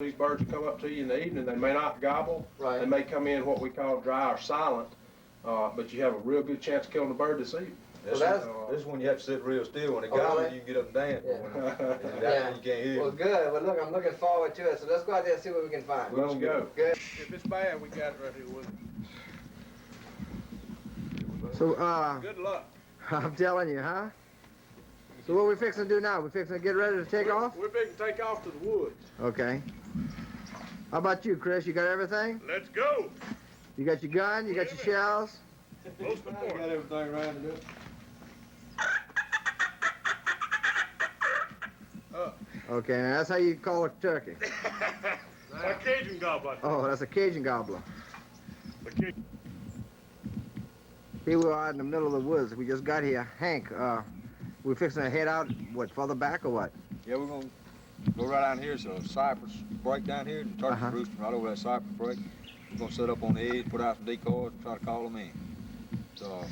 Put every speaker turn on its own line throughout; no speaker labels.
These birds will come up to you in the evening. They may not gobble.
Right.
They may come in what we call dry or silent, but you have a real good chance of killing the bird this evening.
This is when you have to sit real still. When they gobble,
really?
you can get up and dance.
Yeah.
But when that's when you can't hear.
Well, good. Well, look, I'm looking forward to it. So let's go out there and see what we can find.
Let's go.
Good.
If it's bad, we got it right here with us.
So,
Good luck.
I'm telling you, huh? So what we fixing to do now? We fixing to get ready to take off?
We're big to take off to the woods.
Okay. How about you, Chris? You got everything?
Let's go.
You got your gun? You got your shells?
Most important.
Got everything ready to do.
Okay, now that's how you call a turkey.
A Cajun gobbler.
Oh, that's a Cajun gobbler.
A Cajun.
Here we are in the middle of the woods. We just got here. Hank, we fixing to head out, what, further back or what?
Yeah, we're gonna go right down here. So cypress break down here, and turkey's roosting right over that cypress break. We're gonna set up on the edge, put out some decoys, and try to call them in. So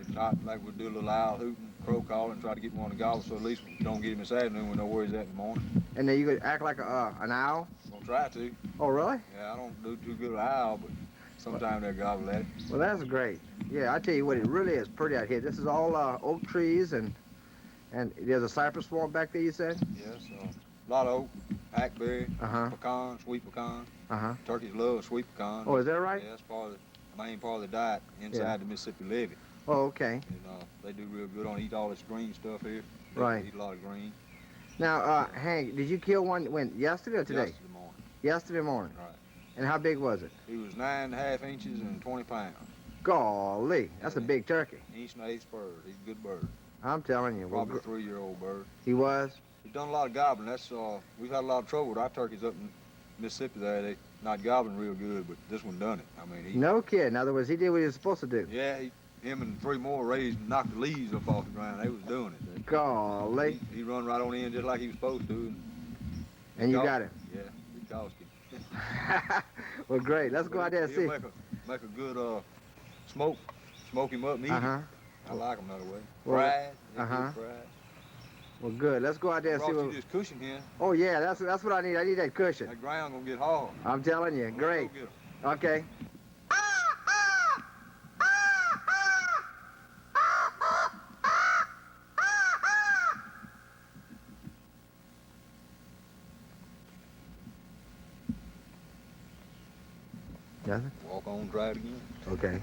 if not, like we'll do a little owl hooting, crow calling, try to get one of the gobbles. So at least we don't get him this afternoon. We know where he's at in the morning.
And then you could act like an owl?
We're gonna try to.
Oh, really?
Yeah, I don't do too good with owl, but sometimes they'll gobble at it.
Well, that's great. Yeah, I tell you what, it really is pretty out here. This is all oak trees, and there's a cypress swamp back there, you said?
Yeah, so a lot of oak, hackberry,
Uh-huh.
pecan, sweet pecan.
Uh-huh.
Turkeys love sweet pecan.
Oh, is that right?
Yeah, that's part of the main part of the diet inside the Mississippi levee.
Oh, okay.
And they do real good on eat all this green stuff here. They
Right.
Eat a lot of green.
Now, Hank, did you kill one yesterday or today?
Yesterday morning.
Yesterday morning.
Right.
And how big was it?
He was 9.5 inches and 20 pounds.
Golly, that's a big turkey.
Inch and eighth spurs. He's a good bird.
I'm telling you.
Probably a 3-year-old bird.
He was?
He's done a lot of gobbling. That's we've had a lot of trouble with our turkeys up in Mississippi there. They not gobbling real good, but this one done it. I mean, he.
No kid. In other words, he did what he was supposed to do.
Yeah, him and 3 more raised and knocked the leaves up off the ground. They was doing it.
Golly.
He run right on in just like he was supposed to.
And you got him.
Yeah, he cost him.
Well, great. Let's go out there and
He'll
see.
make a good smoke him up and eat him.
Uh-huh.
I like him that way.
Well,
Fried.
uh-huh.
Fried.
Well, good. Let's go out there and see
Brought
what...
you this cushion here.
Oh, yeah, that's what I need. I need that cushion.
That ground gonna get hard.
I'm telling you. Great.
Go get 'em.
Okay. Nothing?
Walk on, try it again.
Okay.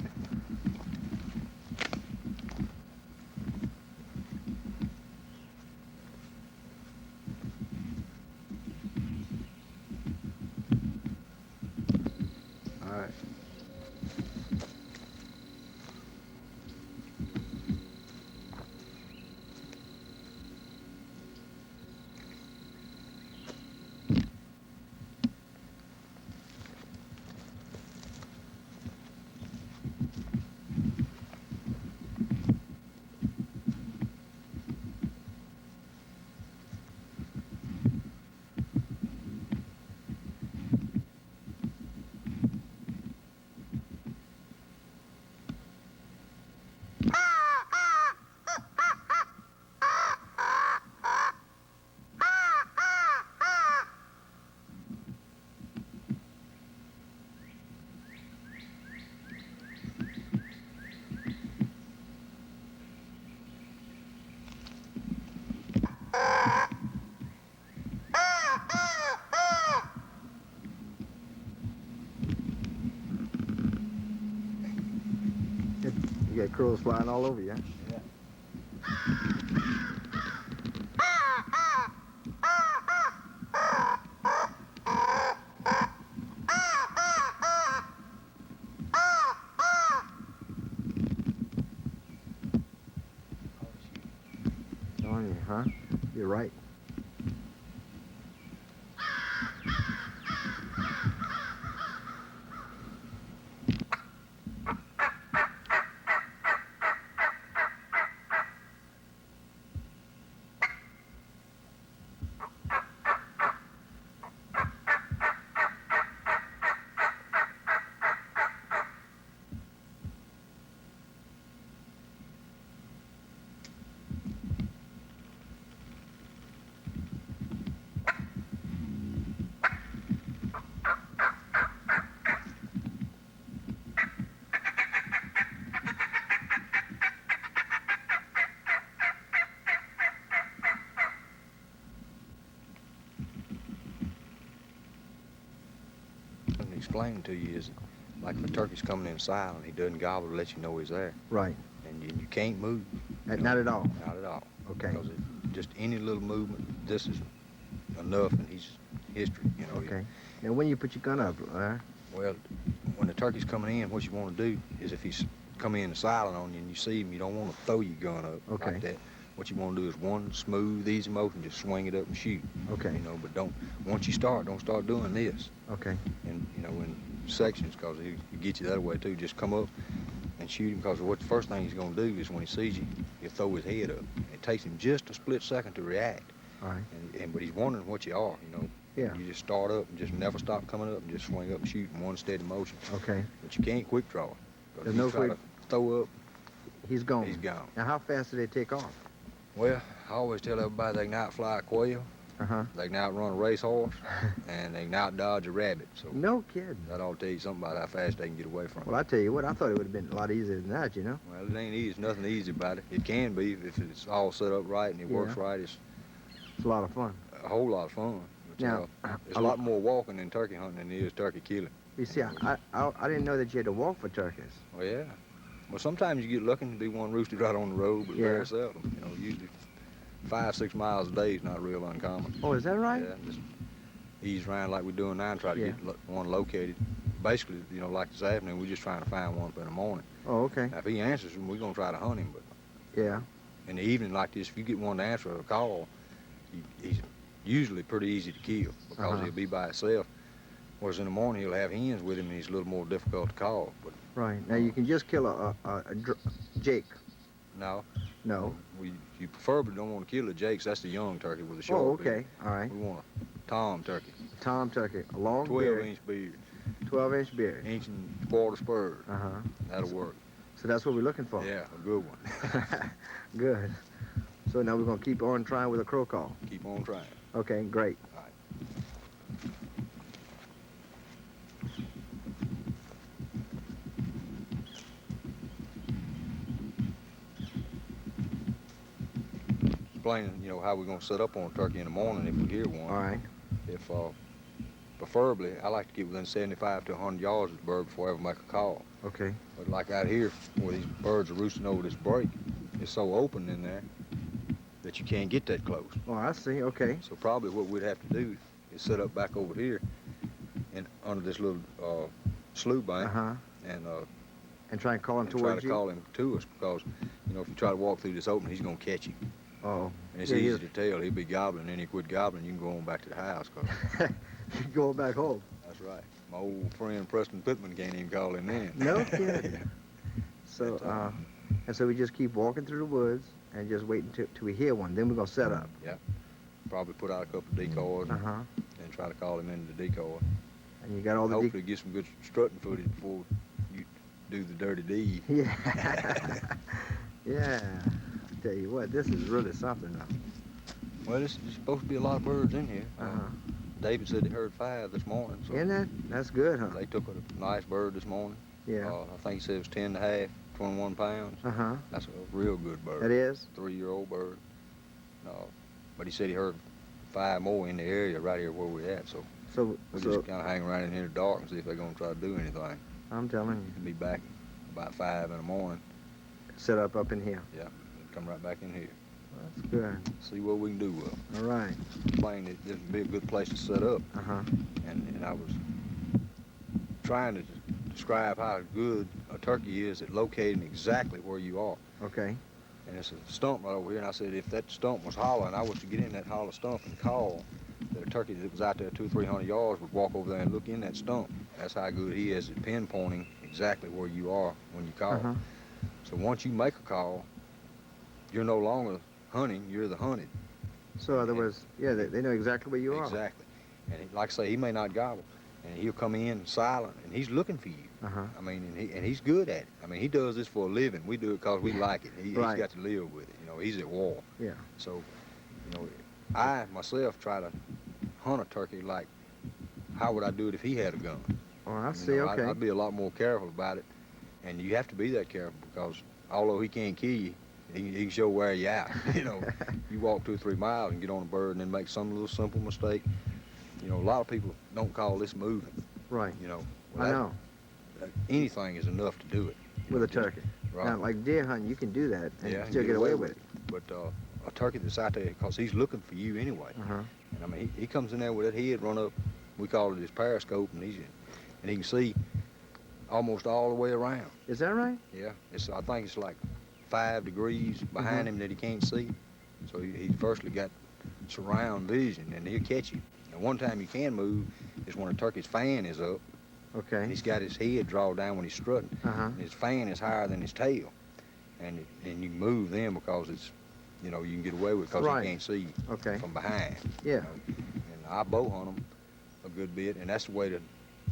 All right. You got crows flying all over you.
Yeah.
On you, huh? You're right.
explaining to you is, like if a turkey's coming in silent, he doesn't gobble to let you know he's there,
Right.
and you can't move.
Not at all.
Not at all.
Okay.
Because just any little movement, this is enough, and he's history.
Okay. Now, when you put your gun up,
Well, when the turkey's coming in, what you want to do is if he's coming in silent on you and you see him, you don't want to throw your gun up
Okay.
like that. What you want to do is one smooth, easy motion, just swing it up and shoot.
Okay.
But once you start, don't start doing this.
Okay.
And, in sections, because he'll get you that way too. Just come up and shoot him, because what the first thing he's going to do is when he sees you, he'll throw his head up. It takes him just a split second to react.
All right.
But he's wondering what you are,
Yeah.
You just start up and just never stop coming up and just swing up and shoot in one steady motion.
Okay.
But you can't quick draw. 'Cause
There's
if
no
you try
quick-
to throw up,
He's gone.
he's gone.
Now, how fast do they take off?
Well, I always tell everybody they can outfly a quail,
Uh-huh.
they can outrun a racehorse, and they can outdodge a rabbit. So
No kidding.
that ought to tell you something about how fast they can get away from it.
Well, I tell you what, I thought it would have been a lot easier than that, you know?
Well, it ain't easy. There's nothing easy about it. It can be if it's all set up right and it works right. It's
It's a lot of fun.
a whole lot of fun. But,
Now,
there's a lot more walking in turkey hunting than there is turkey killing.
You see, I didn't know that you had to walk for turkeys.
Well, yeah. Well, sometimes you get lucky and be one roosted right on the road, but
Yeah.
very seldom. Usually 5-6 miles a day is not real uncommon.
Oh, is that right?
Yeah, just ease around like we're doing now and try to
Yeah.
get one located. Basically, like this afternoon, we're just trying to find one up in the morning.
Oh, okay.
Now, if he answers them, we're going to try to hunt him. But
Yeah.
in the evening like this, if you get one to answer a call, he's usually pretty easy to kill because
Uh-huh.
he'll be by himself. Whereas in the morning, he'll have hens with him and he's a little more difficult to call. But
Right. Now, you can just kill a jake.
no,
No.
you preferably don't want to kill the jakes. That's the young turkey with a short
Oh,
beard.
okay. All right.
We want a tom turkey,
Tom turkey, a long
12-inch beard,
12-inch beard.
inch and quarter spurs.
Uh-huh.
That'll work.
So that's what we're looking for.
Yeah, a good one.
Good. So now we're going to keep on trying with a crow call.
Keep on trying.
Okay, great.
All right. Explaining, how we're going to set up on a turkey in the morning if we hear one.
All right.
If preferably, I like to get within 75 to 100 yards of the bird before I ever make a call.
Okay.
But like out here, where these birds are roosting over this break, it's so open in there that you can't get that close.
Oh, I see. Okay.
So probably what we'd have to do is set up back over here and under this little slough bank
Uh-huh.
and
And try and call him
try
towards
to
you?
call him to us, because if you try to walk through this opening, he's going to catch you.
Oh.
And it's
Yeah,
easy to tell. He'll be gobbling, and he quit gobbling, you can go on back to the house. 'Cause
Going back home.
that's right. My old friend Preston Pittman can't even call him then.
No kidding. So, and so we just keep walking through the woods and just wait until we hear one. Then we're going to set up.
Probably put out a couple of decoys
Uh-huh.
and try to call him into the decoy.
And you got all the
Hopefully get some good strutting footage before you do the dirty deed.
Yeah. Yeah. Tell you what, this is really something now.
Well, there's supposed to be a lot of birds in here.
Uh-huh.
David said they heard 5 this morning. So
Isn't that's good, huh?
they took a nice bird this morning.
Yeah.
I think he said it was 10 and a half, 21 pounds.
Uh-huh.
That's a real good bird.
That is?
3-year-old bird. But he said he heard 5 more in the area right here where we're at. So
So,
we'll
so
just kind of hang around in here in the dark and see if they're going to try to do anything.
I'm telling you,
We'll be back about 5 in the morning.
set up in here.
Yeah, come right back in here.
That's good.
See what we can do with them.
All right.
Plain that this would be a good place to set up.
Uh-huh.
And I was trying to describe how good a turkey is at locating exactly where you are.
Okay.
And it's a stump right over here, and I said if that stump was hollow and I was to get in that hollow stump and call, that a turkey that was out there 200-300 yards would walk over there and look in that stump. That's how good he is at pinpointing exactly where you are when you call.
Uh-huh.
So once you make a call, you're no longer hunting, you're the hunted.
So in other words, yeah, they know exactly where you are.
Exactly. And like I say, he may not gobble, and he'll come in silent, and he's looking for you.
Uh-huh.
I mean, and he's good at it. I mean, he does this for a living. We do it because we like it. He's
Right.
got to live with it. He's at war.
Yeah.
So, I myself try to hunt a turkey like, how would I do it if he had a gun?
Oh, I see. Okay.
I'd be a lot more careful about it, and you have to be that careful because although he can't kill you, he can show wear you out. You walk 2 or 3 miles and get on a bird and then make some little simple mistake. A lot of people don't call this moving.
Right.
You know,
I know.
anything is enough to do it.
With a turkey.
Right.
Now, like deer hunting, you can do that and
Yeah,
still get away with it.
But a turkey that's out there, because he's looking for you anyway.
Uh-huh.
And I mean, he comes in there with that head run up. We call it his periscope, and he can see almost all the way around.
Is that right?
Yeah, I think it's like 5 degrees behind him that he can't see. So he firstly got surround vision, and he'll catch you. And one time you can move is when a turkey's fan is up.
Okay.
And he's got his head drawn down when he's strutting.
Uh-huh.
And his fan is higher than his tail. And you can move them because it's, you can get away with it because
Right.
he can't see
Okay.
from behind.
Yeah.
And I bow hunt them a good bit, and that's the way to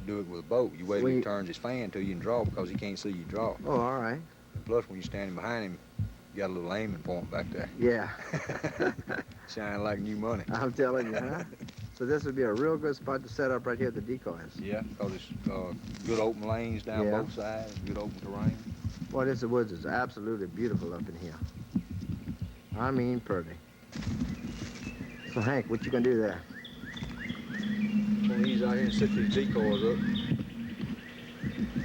do it with a bow. You wait till he turns his fan till you can draw because he can't see you draw.
Oh, all right.
And plus, when you're standing behind him, you got a little aiming point back there.
Yeah.
Shine like new money.
I'm telling you, huh? So this would be a real good spot to set up right here at the decoys.
Yeah, because it's good open lanes down both sides, good open terrain.
Boy, this woods is absolutely beautiful up in here. I mean, pretty. So, Hank, what you gonna do there?
When he's out here and set these decoys up,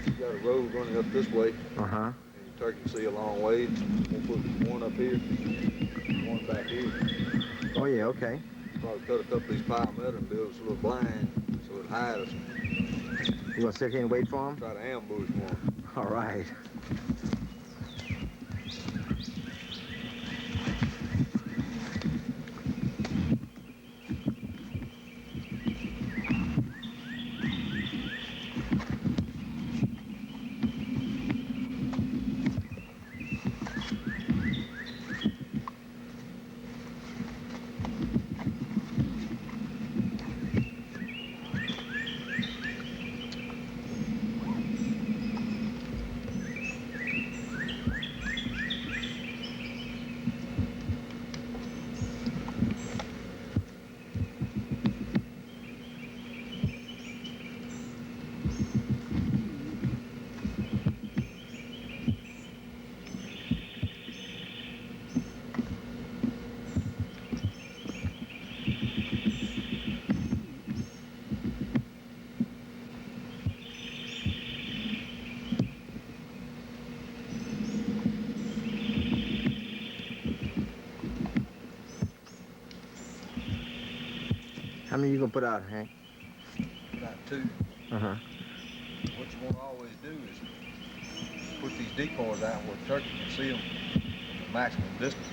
you got a road running up this way,
Uh-huh.
and the turkey can see a long way. We'll put one up here, one back here.
Oh, yeah, okay.
Probably cut a couple of these palmetto and build us a little blind so it'll hide us.
You gonna sit here and wait for him?
Try to ambush one.
All right. How many you gonna put out, Hank?
About 2.
Uh-huh.
What you want to always do is put these decoys out where the turkey can see them from the maximum distance.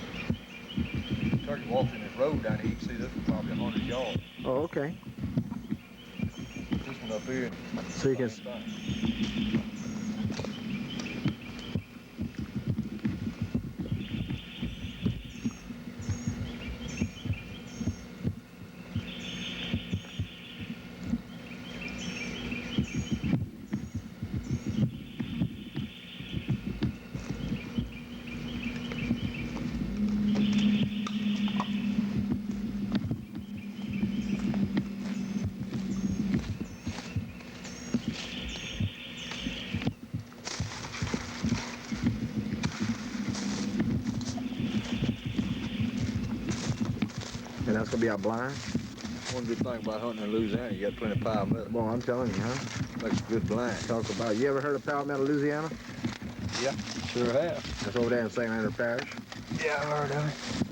If the turkey walks in this road down here, you can see this one probably 100 yards.
Oh, okay.
Put this one up here.
So you can...
Same thing.
And that's gonna be our blind?
One good thing about hunting in Louisiana, you got plenty of palmetto.
Well, I'm telling you, huh?
Makes a good blind.
Talk about, you ever heard of Palmetto, Louisiana?
Yeah, sure have.
That's over there in St. Leonard Parish.
Yeah, I heard of it.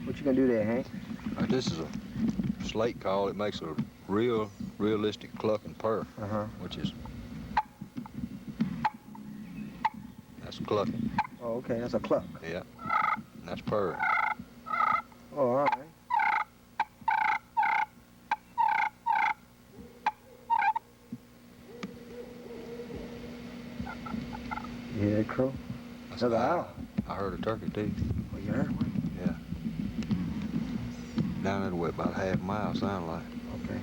What you gonna do there, Hank?
This is a slate call. It makes a realistic cluck and purr,
Uh-huh.
which is That's clucking.
Oh, okay, that's a cluck.
Yeah. And that's purring.
Oh, all right. You hear that crow?
That's
Another
an
owl.
I heard a turkey too.
Oh, you heard one?
Yeah. Down that way, about a half mile, sound like.
Okay.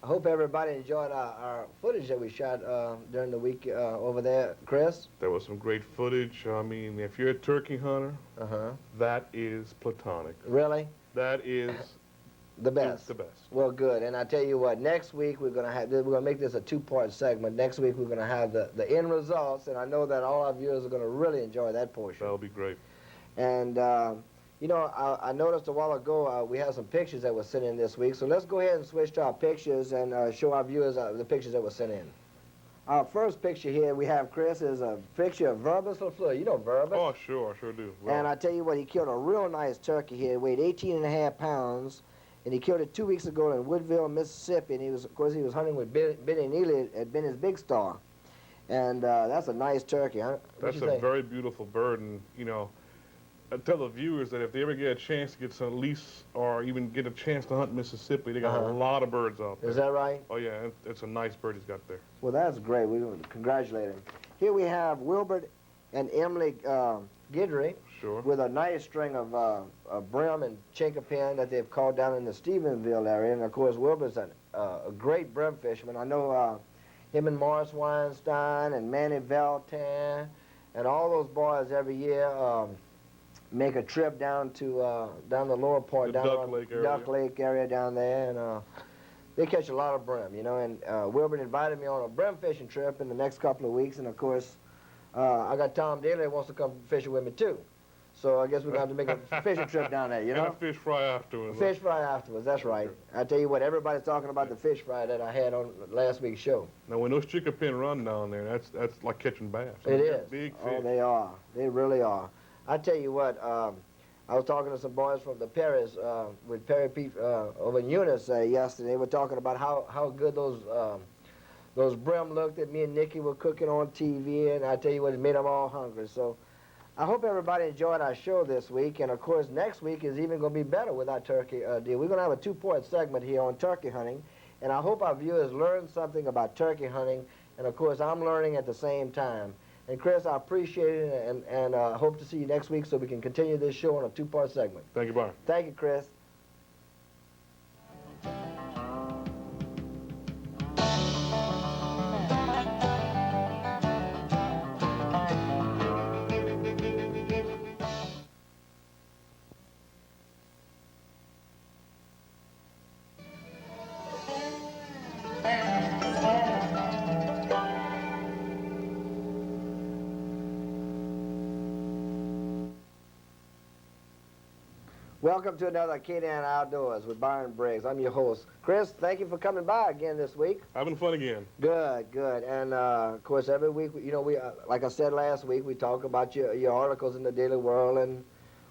I hope everybody enjoyed our footage that we shot during the week over there, Chris.
There was some great footage. I mean, if you're a turkey hunter,
Uh-huh.
that is platonic.
Really?
That is
The best.
the best.
Well, good. And I tell you what, next week we're gonna make this a two-part segment. Next week we're gonna have the end results, and I know that all our viewers are gonna really enjoy that portion.
That'll be great.
And you know, I noticed a while ago we had some pictures that were sent in this week. So let's go ahead and switch to our pictures and show our viewers the pictures that were sent in. Our first picture here we have, Chris, is a picture of Verbus LaFleur. You know Verbus.
Oh, sure, I sure do. Well,
And I tell you what, he killed a real nice turkey here. It weighed 18.5 pounds. And he killed it 2 weeks ago in Woodville, Mississippi. And of course, he was hunting with Benny Neely at Benny's Big Star. And that's a nice turkey, huh? What
that's
you
a
think?
very beautiful bird, and you know, I tell the viewers that if they ever get a chance to get some lease or even get a chance to hunt Mississippi, they got a lot of birds out there.
Is that right?
Oh yeah, it's a nice bird he's got there.
Well, that's great. We congratulate him. Here we have Wilbert and Emily Guidry
Sure.
with a nice string of brim and chinkapin that they've caught down in the Stephenville area. And of course, Wilbert's a great brim fisherman. I know him and Morris Weinstein and Manny Valtan and all those boys every year make a trip down to down the lower part,
The
down
Duck
around
Lake area.
Duck Lake area down there, and they catch a lot of brim, you know. And Wilbert invited me on a brim fishing trip in the next couple of weeks, and of course, I got Tom Daly that wants to come fishing with me too. So I guess we're gonna have to make a fishing trip down there, you
And
know.
a fish fry afterwards.
Fish fry afterwards, that's right. I tell you what, everybody's talking about the fish fry that I had on last week's show.
Now when those chickapin run down there, that's like catching bass.
It is.
Big fish.
Oh, they are. They really are. I tell you what, I was talking to some boys from the Perrys with Perry Pete over in Eunice yesterday. They were talking about how good those brim looked that me and Nikki were cooking on TV, and I tell you what, it made them all hungry. So I hope everybody enjoyed our show this week, and of course next week is even going to be better with our turkey deal. We're going to have a two-part segment here on turkey hunting, and I hope our viewers learn something about turkey hunting, and of course I'm learning at the same time. And Chris, I appreciate it, and hope to see you next week so we can continue this show on a two-part segment.
Thank you, Byron.
Thank you, Chris. Welcome to another K-Dan Outdoors with Byron Briggs. I'm your host. Chris, thank you for coming by again this week.
Having fun again.
Good, good. And, of course, every week, you know, we like I said last week, we talk about your articles in the Daily World, and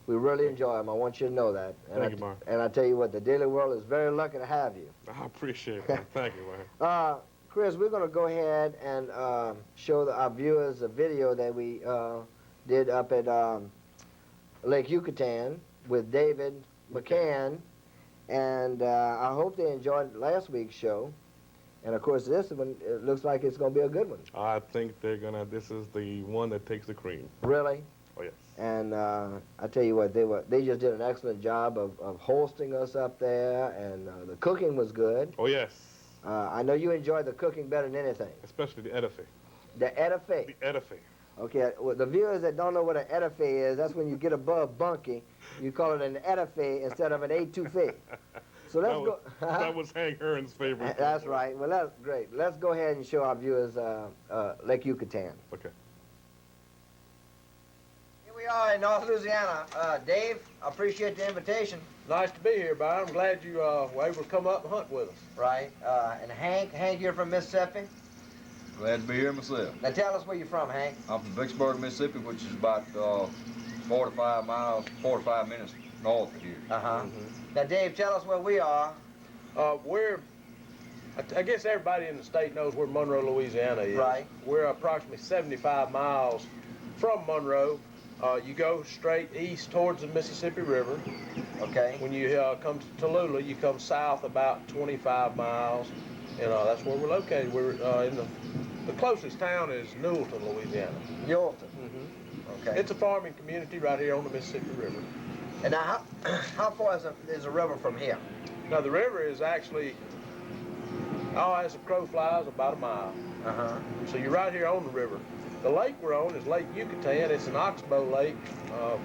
we really enjoy them. I want you to know that. And
Thank you, Byron.
And I tell you what, the Daily World is very lucky to have you.
I appreciate that. Thank you, Byron.
Chris, we're going to go ahead and show our viewers a video that we did up at Lake Yucatan with David McCann, and I hope they enjoyed last week's show. And of course, this one, it looks like it's going to be a good one.
I think this is the one that takes the cream.
Really?
Oh, yes.
And I tell you what, they just did an excellent job of hosting us up there, and the cooking was good.
Oh, yes.
I know you enjoyed the cooking better than anything.
Especially the edife.
The edife.
The edife.
Okay, well, the viewers that don't know what an edife is, that's when you get above bunkie, you call it an edife instead of an etouffee. So let's go.
That was Hank Aaron's favorite.
That's right. Well, that's great. Let's go ahead and show our viewers Lake Yucatan.
Okay.
Here we are in North Louisiana. Dave, I appreciate the invitation.
Nice to be here, Byron. I'm glad you were able to come up and hunt with us.
Right. And Hank, you're from Mississippi.
Glad to be here myself.
Now tell us where you're from, Hank.
I'm from Vicksburg, Mississippi, which is about 45 miles, 45 minutes north of here.
Uh-huh. Now, Dave, tell us where we are.
I guess everybody in the state knows where Monroe, Louisiana is.
Right.
We're approximately 75 miles from Monroe. You go straight east towards the Mississippi River.
Okay.
When you come to Tallulah, you come south about 25 miles, and that's where we're located. We're in the closest town is Newellton, Louisiana.
Newellton. Okay.
It's a farming community right here on the Mississippi River.
And now, how far is the river from here?
Now the river is actually, as the crow flies, about a mile.
Uh-huh.
So you're right here on the river. The lake we're on is Lake Yucatan. It's an oxbow lake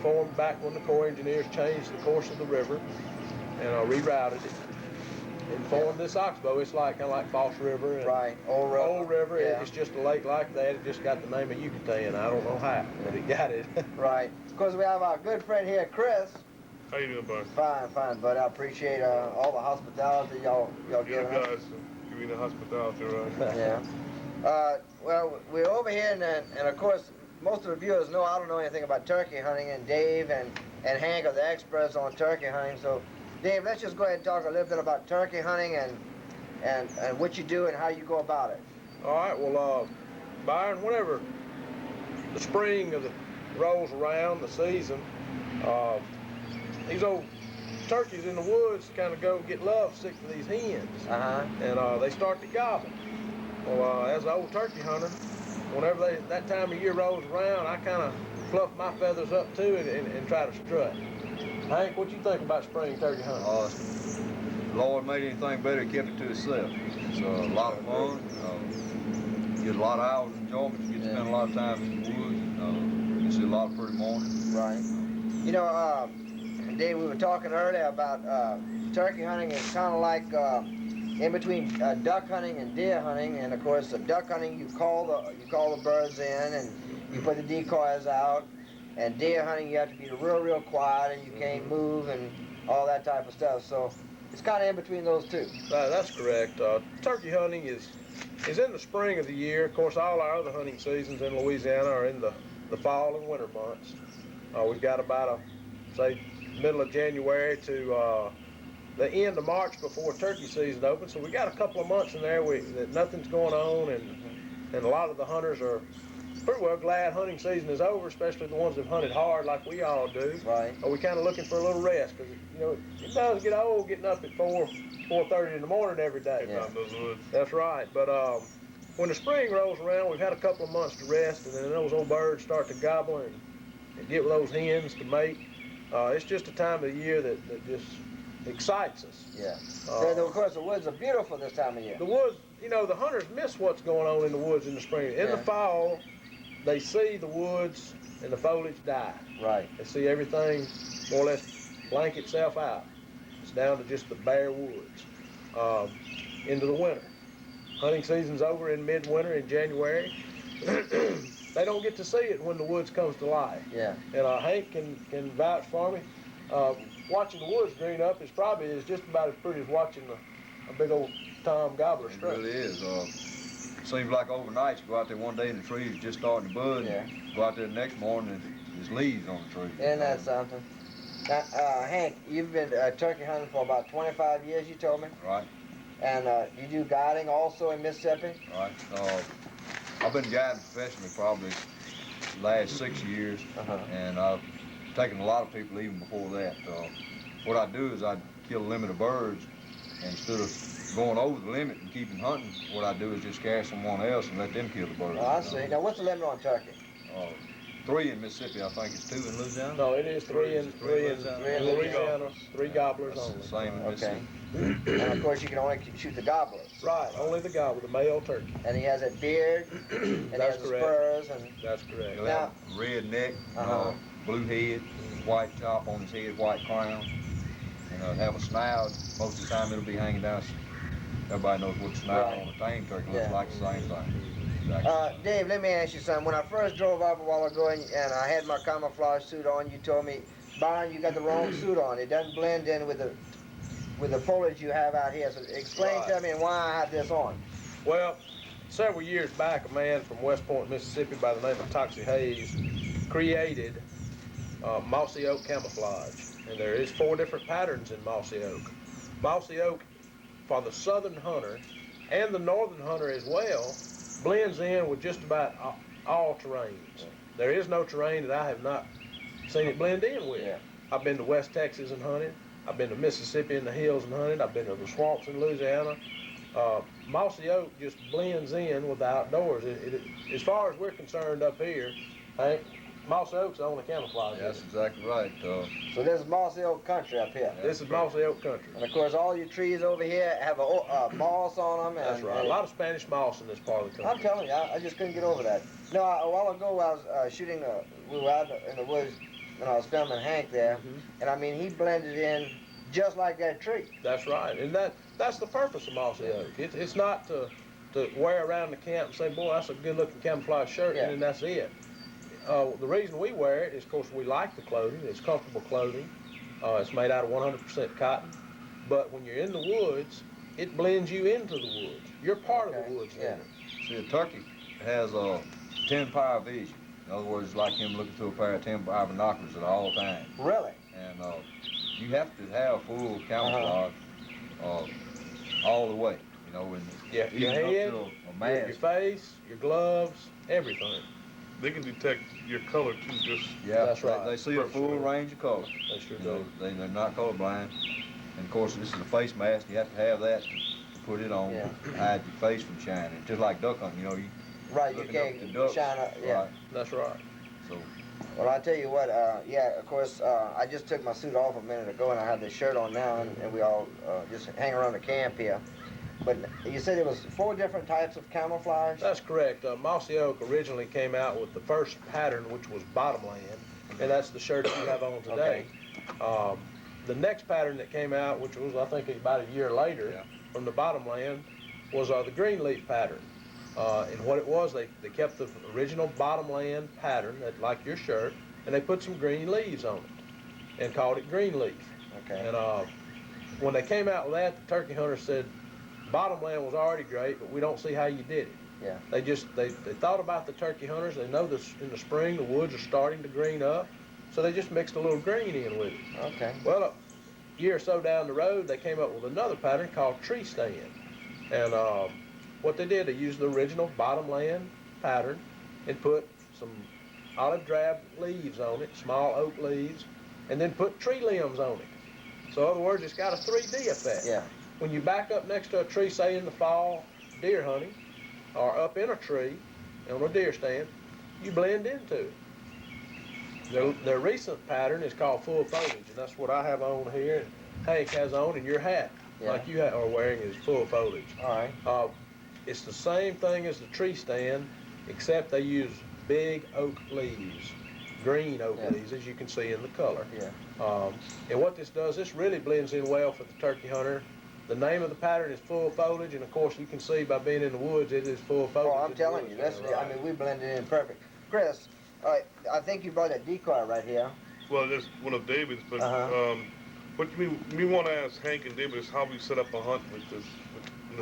formed back when the Corps engineers changed the course of the river and rerouted it and formed this oxbow. It's kind of like Foss River. And
Right. Old River.
Old River.
Yeah.
It's just a lake like that. It just got the name of Yucatan. I don't know how, but it got it.
Right. Of course, we have our good friend here, Chris.
How you doing, bud?
Fine, buddy. I appreciate all the hospitality y'all
You
giving us.
guys give me the hospitality, right?
Yeah. Well, we're over here, and of course, most of the viewers know I don't know anything about turkey hunting, and Dave and Hank are the experts on turkey hunting. So, Dave, let's just go ahead and talk a little bit about turkey hunting and what you do and how you go about it.
All right, well, Byron, whenever the spring rolls around, the season, these old turkeys in the woods kind of go get lovesick to these hens,
Uh-huh.
and they start to gobble. Well, as an old turkey hunter, whenever that time of year rolls around, I kind of fluff my feathers up too and try to strut. Hank, what you think about spring turkey hunting?
Lord made anything better, kept it to itself. It's a lot of fun. You get a lot of hours of enjoyment. You get to spend a lot of time in the woods. You see a lot of pretty mornings.
Right. You know, Dave, we were talking earlier about turkey hunting is kind of like in between duck hunting and deer hunting. And of course, duck hunting, you call the birds in and you put the decoys out. And deer hunting, you have to be real quiet and you can't move and all that type of stuff. So it's kind of in between those two.
That's correct. Turkey hunting is in the spring of the year. Of course, all our other hunting seasons in Louisiana are in the fall and winter months. We've got about say middle of January to the end of March before turkey season opens. So we got a couple of months in there that nothing's going on, and a lot of the hunters are pretty well glad hunting season is over, especially the ones that hunted hard like we all do.
Right.
We kind of looking for a little rest because it does get old getting up at 4:30 in the morning every day.
Yeah.
Out in those woods.
That's right. But when the spring rolls around, we've had a couple of months to rest, and then those old birds start to gobble and get with those hens to mate. It's just a time of the year that just excites us.
Yeah. Of course, the woods are beautiful this time of year.
The woods, the hunters miss what's going on in the woods in the spring. In the fall, they see the woods and the foliage die.
Right.
They see everything more or less blank itself out. It's down to just the bare woods. Into the winter. Hunting season's over in midwinter in January. They don't get to see it when the woods comes to life.
Yeah.
And Hank can vouch for me. Watching the woods green up is just about as pretty as watching a big old Tom Gobbler
It
strut.
really is. Seems like overnight you go out there one day and the trees just starting to bud.
Yeah.
Go out there the next morning and there's leaves on the tree.
Isn't that something? Now, Hank, you've been turkey hunting for about 25 years, you told me?
Right,
And you do guiding also in Mississippi?
right. I've been guiding professionally probably the last 6 years, and I've taken a lot of people even before that. What I do is I kill a limit of birds, and instead of going over the limit and keeping hunting, what I do is just cast someone else and let them kill the birds.
Oh, I see. Now, what's the limit on turkey?
3 in Mississippi, I think it's 2 in Louisiana.
No, it is three in
Louisiana.
Louisiana, 3 gobblers
That's
only.
the same in
Okay.
Mississippi.
And of course, you can only shoot the gobblers.
Right, only the gobbler, the male turkey.
And he has a beard, and he
That's
has the
correct.
spurs, and
That's correct.
He'll have a red neck, blue head, white top on his head, white crown, and have a snout. Most of the time it'll be hanging down. Everybody knows what the snout on a tame turkey looks like, the same thing. Exactly.
Dave, let me ask you something. When I first drove up a while ago and I had my camouflage suit on, you told me, Byron, you got the wrong suit on. It doesn't blend in with the foliage you have out here. So explain to me why I have this on.
Well, several years back, a man from West Point, Mississippi by the name of Toxie Hayes created mossy oak camouflage. And there is 4 different patterns in mossy oak. Mossy oak, for the southern hunter and the northern hunter as well, blends in with just about all terrains. There is no terrain that I have not seen it blend in with.
Yeah.
I've been to West Texas and hunted. I've been to Mississippi in the hills and hunted. I've been to the swamps in Louisiana. Mossy oak just blends in with the outdoors. As far as we're concerned up here, Hank, mossy oak's the only camouflage.
Yeah, that's exactly right.
So this is mossy oak country up here.
This is mossy oak country.
And of course, all your trees over here have a moss on them.
That's right. A lot of Spanish moss in this part of the country.
I'm telling you, I just couldn't get over that. No, a while ago I was shooting. We were out in the woods, and I was filming Hank there, and I mean he blended in just like that tree.
That's right, and that's the purpose of mossy oak. It's not to wear around the camp and say, boy, that's a good-looking camouflage shirt, and then that's it. The reason we wear it is, of course, we like the clothing. It's comfortable clothing. It's made out of 100% cotton. But when you're in the woods, it blends you into the woods. You're part of the woods then.
See, a turkey has a 10-power vision. In other words, it's like him looking through a pair of 10-power binoculars at all times.
Really?
And you have to have full camouflage all the way. You know, when
your head, your face, your gloves, everything.
They can detect your color too. Just
That's right.
They see a full range of color.
They sure
You know,
do.
they're not colorblind. And of course, this is a face mask. You have to have that to put it on to hide your face from shining. Just like duck hunting, you know, you
Right, you
looking up
can't
at the ducks,
shine up. Yeah.
right?
That's right.
So
Well, I tell you what. Yeah, of course. I just took my suit off a minute ago, and I have this shirt on now, and we all just hang around the camp here. But you said it was 4 different types of camouflage?
That's correct. Mossy oak originally came out with the first pattern, which was bottomland, and that's the shirt that you have on today. The next pattern that came out, which was I think about a year later, from the bottomland, was the green leaf pattern. And what it was, they kept the original bottomland pattern, like your shirt, and they put some green leaves on it, and called it green leaf.
Okay.
And when they came out with that, the turkey hunter said, bottomland was already great, but we don't see how you did it.
Yeah.
They thought about the turkey hunters. They know this in the spring the woods are starting to green up, so they just mixed a little green in with it.
Okay.
Well, a year or so down the road, they came up with another pattern called tree stand. And what they did, they used the original bottomland pattern and put some olive drab leaves on it, small oak leaves, and then put tree limbs on it. So in other words, it's got a 3D effect.
Yeah.
When you back up next to a tree, say in the fall, deer hunting, or up in a tree on a deer stand, you blend into it. Their recent pattern is called full foliage, and that's what I have on here, and Hank has on, and your hat, like you are wearing, is full foliage.
All right.
It's the same thing as the tree stand, except they use big oak leaves, green oak leaves, as you can see in the color.
Yeah.
And what this does, this really blends in well for the turkey hunter. The name of the pattern is full foliage, and of course you can see by being in the woods, it is full foliage.
Oh, I'm telling you, that's. I mean, we blended in perfect. Chris, I think you brought a decoy right here.
well, that's one of David's. But what we want to ask Hank and David is how we set up a hunt with this.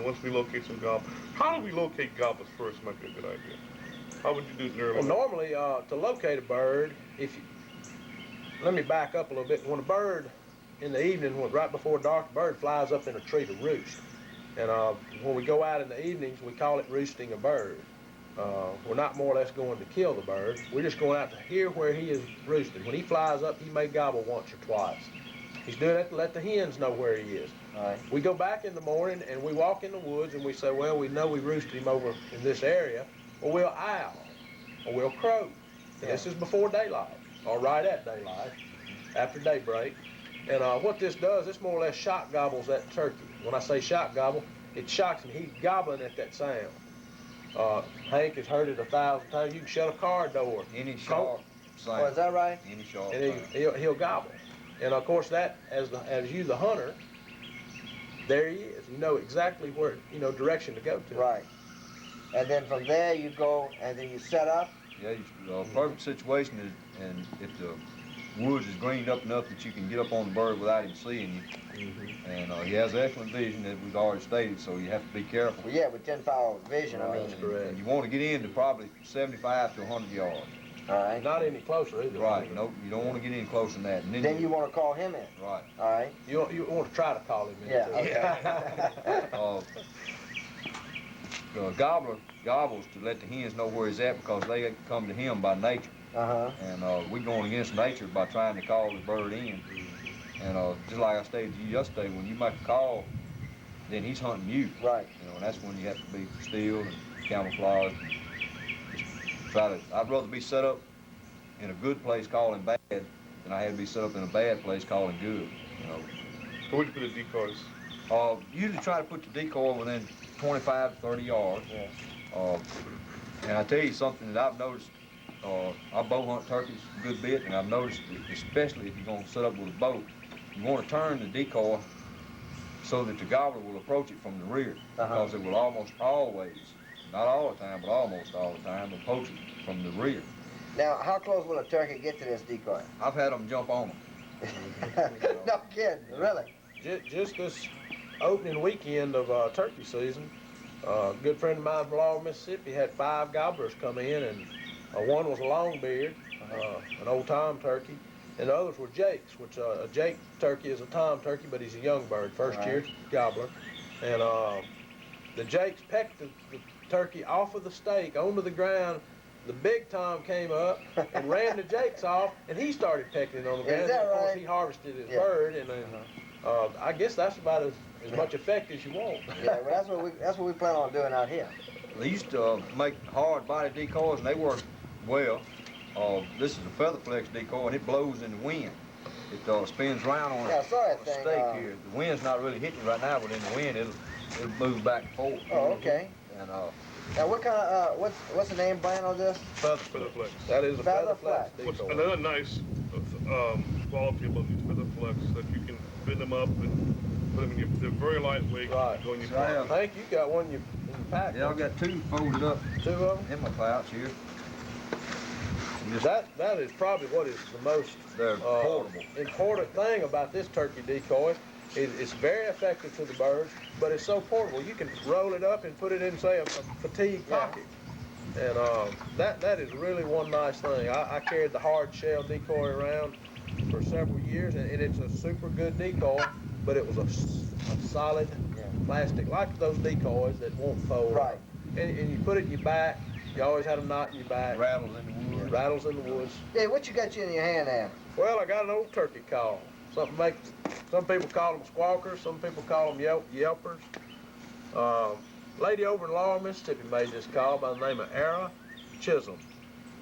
Once we locate some gobblers, how do we locate gobblers first? Might be a good idea. How would you do it early?
Well, normally to locate a bird, let me back up a little bit. When a bird in the evening, right before dark, the bird flies up in a tree to roost. And when we go out in the evenings, we call it roosting a bird. We're not more or less going to kill the bird. We're just going out to hear where he is roosting. When he flies up, he may gobble once or twice. He's doing that to let the hens know where he is.
All right.
We go back in the morning and we walk in the woods and we say, well, we know we roosted him over in this area, or we'll owl, or we'll crow. And this is before daylight, or right at daylight, after daybreak. And what this does, this more or less shock gobbles that turkey. When I say shock gobble, it shocks him. He's gobbling at that sound. Hank has heard it 1,000 times. You can shut a car door.
any sharp sound.
Oh, is that right?
Any sharp
And
sound.
he'll gobble. And of course that, as you the hunter, there he is. You know exactly where, direction to go to.
Right. And then from there you go, and then you set up.
Yeah, the perfect situation is, and if the woods is greened up enough that you can get up on the bird without him seeing you. And he has excellent vision, as we've already stated, so you have to be careful.
Well, yeah, with 10-power vision, I mean.
That's correct.
And you want to get into probably 75 to 100 yards.
All right.
Not any closer either.
Right. No, you don't want to get any closer than that. And
Then you want to call him in.
Right.
All right.
You want to try to call him in.
Yeah.
too.
Okay.
The gobbler gobbles to let the hens know where he's at because they come to him by nature.
Uh-huh.
And we're going against nature by trying to call the bird in. And just like I stated to you yesterday, when you make a call, then he's hunting you.
Right.
You know, and that's when you have to be still and camouflage. And just try to. I'd rather be set up in a good place calling bad than I had to be set up in a bad place calling good. You know.
So where'd you put the decoys?
Usually try to put the decoy within 25 to 30 yards.
Yeah.
And I tell you something that I've noticed. I bow hunt turkeys a good bit, and I've noticed, especially if you're going to set up with a bow, you want to turn the decoy so that the gobbler will approach it from the rear, because it will almost always, not all the time, but almost all the time, approach it from the rear.
Now, how close will a turkey get to this decoy?
I've had them jump on them.
No kidding, really?
Just this opening weekend of turkey season, a good friend of mine from Laurel, Mississippi had 5 gobblers come in, and one was a longbeard, an old tom turkey, and the others were jakes, which a jake turkey is a tom turkey, but he's a young bird, first year gobbler. And the jakes pecked the turkey off of the stake onto the ground. The big tom came up and ran the jakes off, and he started pecking it on the ground.
Is that
Of course,
right?
he harvested his bird, and I guess that's about as much effect as you want.
Yeah, well, that's what we plan on doing out here.
They used to make hard body decoys, and they work well. This is a feather flex decoy, and it blows in the wind. It spins around on
Yeah, I saw that
a
thing,
stake here. The wind's not really hitting right now, but in the wind, it'll move back and forth.
Oh, okay.
And
Now, what kind of what's the name brand on this?
Feather flex.
That is a
Feather
feather flex
What's
decoy.
another nice quality about these feather flex that you can bend them up and put them in your, they're very lightweight.
Right.
Go in your
So I
pocket.
have-
I think you got one in your pack.
yeah, I've got 2 folded up
2 of them.
in my pouch here.
That is probably what is the most
They're portable.
important thing about this turkey decoy. It's very effective to the birds, but it's so portable. You can roll it up and put it in, say, a fatigue pocket. And that is really one nice thing. I carried the hard shell decoy around for several years, and it's a super good decoy, but it was a solid plastic, like those decoys that won't fold.
Right.
And you put it in your back. You always had a knot in your back.
Rattles in the wood.
Rattles in the woods.
Hey, what you got you in your hand now?
Well, I got an old turkey call. Some people call them squawkers. Some people call them yelpers. Lady over in Laurel, Mississippi made this call by the name of Ara Chisholm.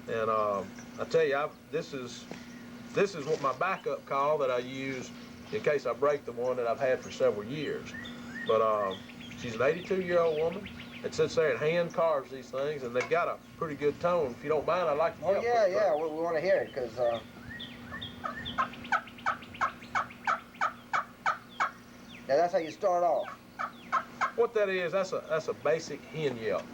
And I tell you, this is what my backup call that I use in case I break the one that I've had for several years. But she's an 82-year-old woman. And sits there and hand carves these things, and they've got a pretty good tone. If you don't mind, I'd like to
Oh
yelp
yeah,
it
yeah.
first.
We want to hear it because. Yeah, that's how you start off.
What that is, that's a basic hen yelp.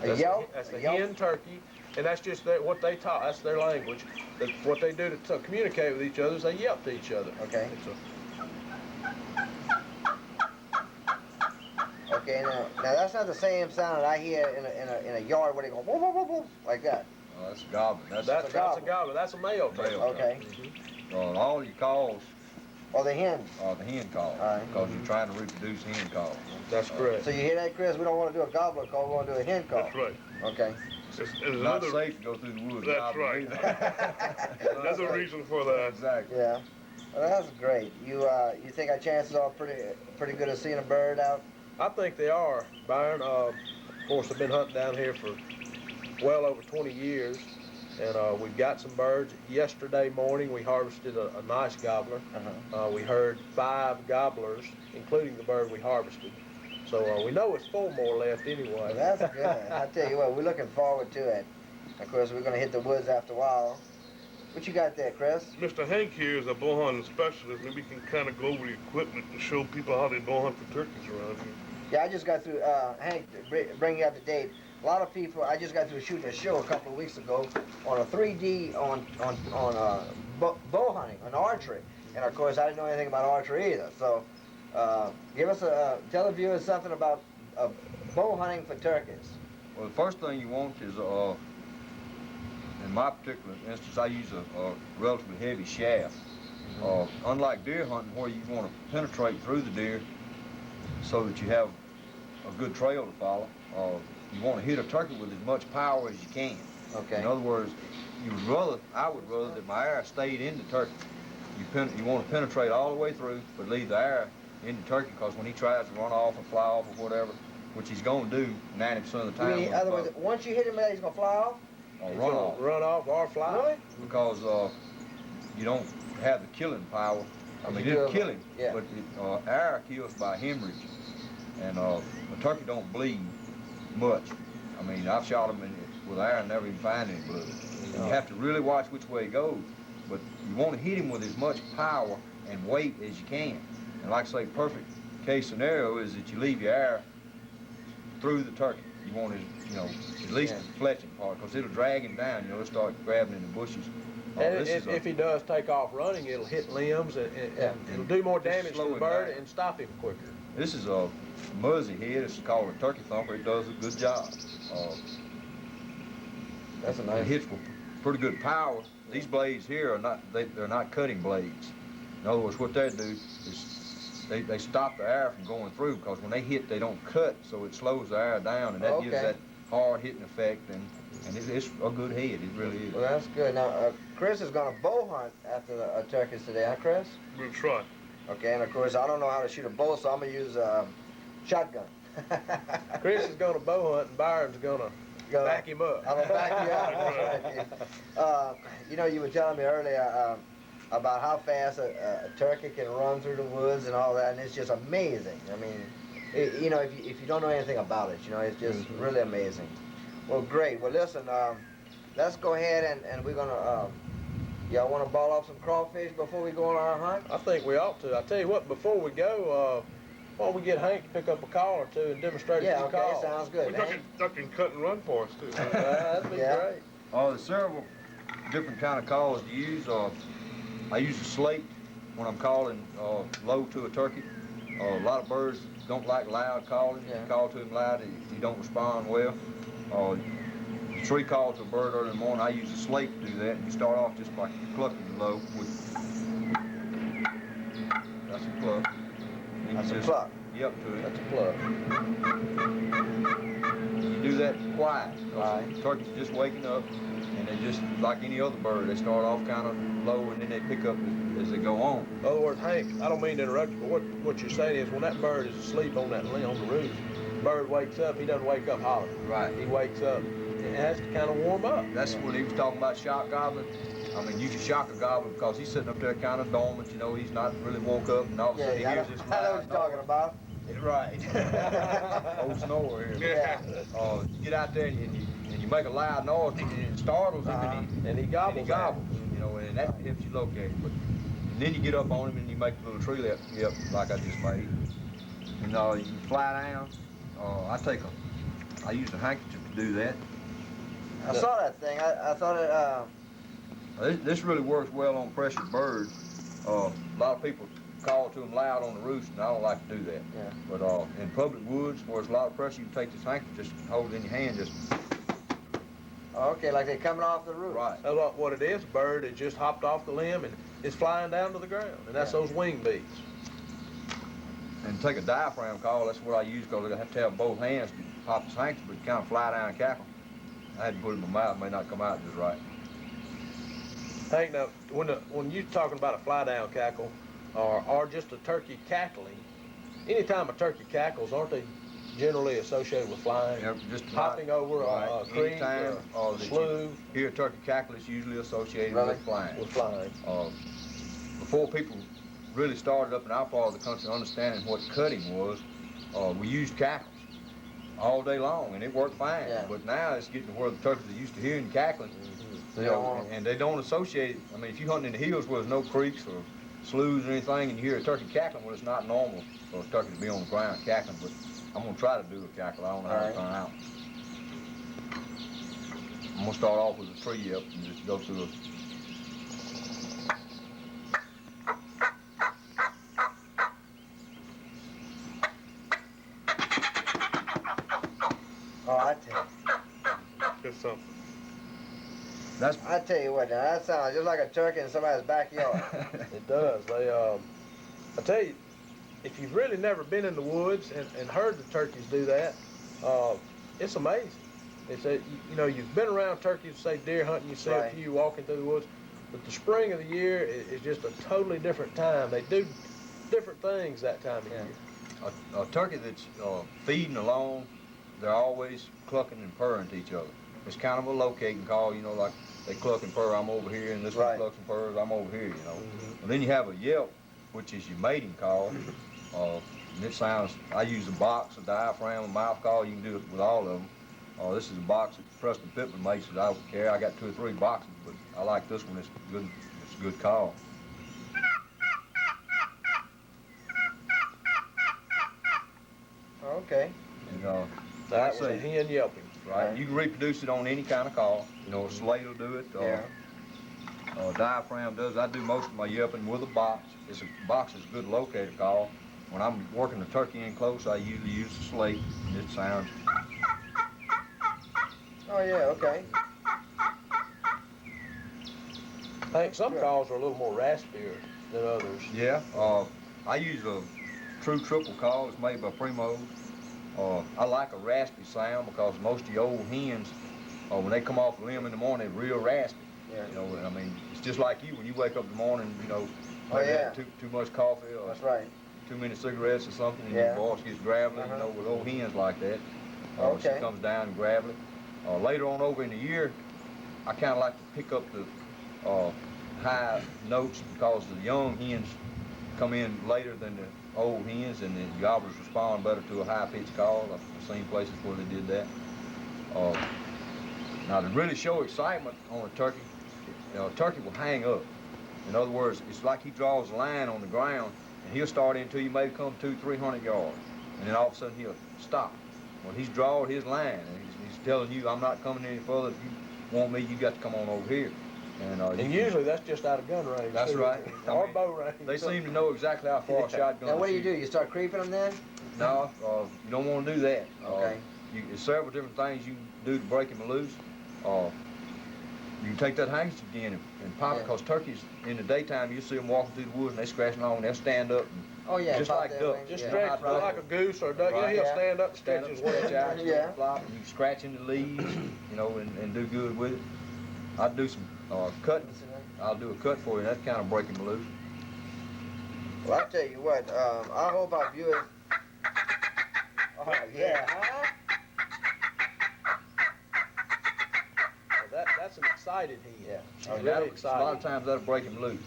A yelp.
That's
a
a
yelp?
hen turkey, and that's just what they talk. That's their language. That's what they do to communicate with each other is they yelp to each other.
Okay.
It's
Okay. Now that's not the same sound that I hear in a yard where they go whoop, whoop, whoop, whoop, like that.
That's a gobbler.
that's
a
a
gobbler.
gobbler. That's a male turkey.
Male.
Okay.
All your calls
Or the hens.
are the hen calls,
All right.
because you're trying to reproduce hen calls.
That's correct.
So you hear that, Chris? We don't want to do a gobbler call. We want to do a hen call.
That's right.
Okay.
There's
Not
another,
safe to go through the woods.
That's
gobbling
right.
either.
another reason for that.
Exactly.
Yeah. Well, that's great. You think our chances are pretty good of seeing a bird out?
I think they are, Byron. Of course, I've been hunting down here for well over 20 years, and we've got some birds. Yesterday morning, we harvested a nice gobbler. We heard 5 gobblers, including the bird we harvested. So we know it's 4 more left anyway.
Well, that's good. I tell you what, we're looking forward to it. Of course, we're going to hit the woods after a while. What you got there, Chris?
Mr. Hank here is a bow hunting specialist. Maybe we can kind of go over the equipment and show people how they bow hunt for turkeys around here.
Yeah, I just got through, Hank, bring you up to date. A lot of people, I just got through shooting a show a couple of weeks ago on a 3D on bow hunting, on archery. And of course, I didn't know anything about archery either. So, tell the viewers something about bow hunting for turkeys.
Well, the first thing you want is in my particular instance, I use a relatively heavy shaft. Unlike deer hunting, where you want to penetrate through the deer so that you have a good trail to follow, you want to hit a turkey with as much power as you can.
Okay.
In other words, I would rather that my arrow stayed in the turkey. You want to penetrate all the way through, but leave the arrow in the turkey, because when he tries to run off or fly off or whatever, which he's going to do 90% of the time.
In other words, once you hit him, he's going to fly off?
Or
run off or fly.
Really?
Because you don't have the killing power. I mean, it'll kill him,
yeah.
but arrow kills by hemorrhage, and a turkey don't bleed much. I mean, I've shot him with arrow and never even find any blood. And you have to really watch which way it goes, but you want to hit him with as much power and weight as you can. And like I say, perfect case scenario is that you leave your arrow through the turkey. You want at least the fletching part, because it'll drag him down. It'll start grabbing in the bushes.
And if he does take off running, it'll hit limbs and it'll do more damage to the bird and stop him quicker.
This is a muzzy head. It's called a turkey thumper. It does a good job.
That's a nice.
It hits with pretty good power. These blades here are not, they're not cutting blades. In other words, what they do is they stop the arrow from going through, because when they hit, they don't cut, so it slows the arrow down, and that gives that hard hitting effect, and it's a good head. It really is.
Well, that's good. Now, Chris is going to bow hunt after the turkeys today, huh, Chris?
We'll try.
Okay, and of course, I don't know how to shoot a bow, so I'm going to use a shotgun.
Chris is going to bow hunt, and Byron's going to back him up.
I'm going to back you up. You know, you were telling me earlier about how fast a turkey can run through the woods and all that, and it's just amazing. I mean, you know, if you don't know anything about it, you know, it's just really amazing. Well, great. Well, listen, let's go ahead and we're going to, y'all want to ball off some crawfish before we go on our hunt?
I think we ought to. I tell you what, before we go, why don't we get Hank to pick up a call or two and demonstrate a few calls?
Sounds good.
Duck and cut and run for us, too.
That'd be great.
There's several different kind of calls to use. I use a slate when I'm calling low to a turkey. A lot of birds don't like loud calling. You call to them loud, you don't respond well. The tree call to a bird early in the morning, I use a slate to do that. And you start off just by clucking the low with. That's a cluck.
That's a pluck.
Yep, to it.
That's a pluck.
You do that quiet. Right. Turkeys just waking up, and they just, like any other bird, they start off kind of low, and then they pick up as they go on.
In other words, Hank, I don't mean to interrupt you, but what you're saying is when that bird is asleep on that limb, on the roof, the bird wakes up, he doesn't wake up hollering.
Right.
He wakes up, it has to kind of warm up.
That's when he was talking about shock gobbling. I mean, you can shock a gobbler because he's sitting up there kind of dormant, you know, he's not really woke up, and all of a sudden he hears this
I know what you're talking about.
Right. Old snore here.
Yeah.
You get out there and you make a loud noise, and it startles him,
and he gobbles.
You know, and that helps you locate him. But then you get up on him and you make a little tree lip like I just made. And you fly down. I use a handkerchief to do that.
I saw that thing. I thought it.
This really works well on pressured birds. A lot of people call to them loud on the roost, and I don't like to do that.
Yeah.
But in public woods, where there's a lot of pressure, you can take this handkerchief, just hold it in your hand, just.
Okay, like they're coming off the roof.
Right.
That's what it is. Bird has just hopped off the limb and is flying down to the ground, and that's those wing beats.
And take a diaphragm call. That's what I use, because I have to have both hands to pop this handkerchief, but kind of fly down and cackle. I had to put it in my mouth. It may not come out just right.
Hank, now when you're talking about a fly down cackle, or just a turkey cackling, anytime a turkey cackles, aren't they generally associated with flying?
Yeah, just
hopping over a creek or a slough.
Hear a turkey cackle, it's usually associated with flying.
With flying.
Before people really started up in our part of the country understanding what cutting was, we used cackles all day long, and it worked fine.
Yeah.
But now it's getting to where the turkeys are used to hearing cackling, and they don't associate it. I mean, if you're hunting in the hills where there's no creeks or sloughs or anything, and you hear a turkey cackling, well, it's not normal for a turkey to be on the ground cackling, but I'm going to try to do a cackle. I don't know how to turn out. I'm going to start off with a tree up and just go through a...
Oh, I tell you.
Good something.
That's
I tell you what, now that sounds just like a turkey in somebody's backyard.
It does. I tell you, if you've really never been in the woods and heard the turkeys do that, uh, it's amazing. It's a, you've been around turkeys, say deer hunting, you see a
Right.
few walking through the woods, but the spring of the year is just a totally different time. They do different things that time of
Yeah.
year.
a turkey that's feeding alone. They're always clucking and purring to each other. It's kind of a locating call, like they cluck and purr, I'm over here, and this
Right.
one clucks and purrs, I'm over here,
Mhm.
And then you have a yelp, which is your mating call. And it sounds, I use a box, a diaphragm, a mouth call. You can do it with all of them. This is a box that Preston Pittman makes that I carry. I got 2 or 3 boxes, but I like this one. It's good. It's a good call.
Okay.
And
That
like
was
I
a
say,
hen yelping.
right? You can reproduce it on any kind of call. A slate will do it.
Yeah.
Diaphragm does. I do most of my yelping with a box. Box is a good locator call. When I'm working the turkey in close, I usually use the slate, and it sounds.
Oh yeah. Okay.
I think some calls are a little more raspier than others.
Yeah. I use a true triple call. It's made by Primo. I like a raspy sound because most of the old hens, when they come off the limb in the morning, they're real raspy.
Yeah.
I mean, it's just like you when you wake up in the morning,
Oh,
maybe
yeah.
had too much coffee or
That's right.
too many cigarettes or something, and
Yeah.
your voice gets gravelly,
Uh-huh.
with old hens like that. She
Okay.
comes down gravelly. Later on over in the year, I kind of like to pick up the high notes because the young hens come in later than the old hens, and the gobblers respond better to a high-pitched call. I've seen places where they did that. Now, to really show excitement on a turkey, a turkey will hang up. In other words, it's like he draws a line on the ground, and he'll start until you maybe come 200-300 yards, and then all of a sudden he'll stop. Well, he's drawn his line, and he's telling you, I'm not coming any further. If you want me, you got to come on over here.
And usually that's just out of gun range.
That's
too,
right.
Or bow range.
They seem to know exactly how far a shotgun.
Now what do you
shoot.
do? You start creeping them then?
No, you don't want to do that.
Okay.
There's several different things you can do to break him loose. You can take that handkerchief again and pop it, because turkeys in the daytime, you see them walking through the woods and they scratching along and they'll stand up.
Oh yeah.
Just
pop
like
that
duck.
wing.
Just
Yeah.
stretch
Right.
like a goose or a duck.
Right.
He'll
Yeah.
stand up and stretch
Stand
his
up,
way
stretch out,
Yeah.
flop, and you scratch in the leaves, and do good with it. I'd do some cutting. I'll do a cut for you, and that's kind of breaking them loose.
Well, I tell you what. I hope our viewers. Oh yeah. Huh?
That's an excited hen.
Yeah.
She's
I mean,
really
a lot of
excited.
times that'll break him loose.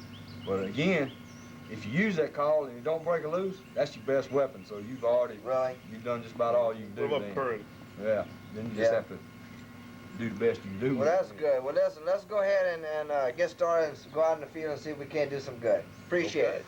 But again, if you use that call and you don't break it loose, that's your best weapon. So you've done just about all you can do.
What about
then.
purring?
Yeah. Then you just
Yeah.
have to do the best you can do.
Well,
with
that's
it.
good. Well, let's go ahead and get started and go out in the field and see if we can't do some good. Appreciate
Okay.
it.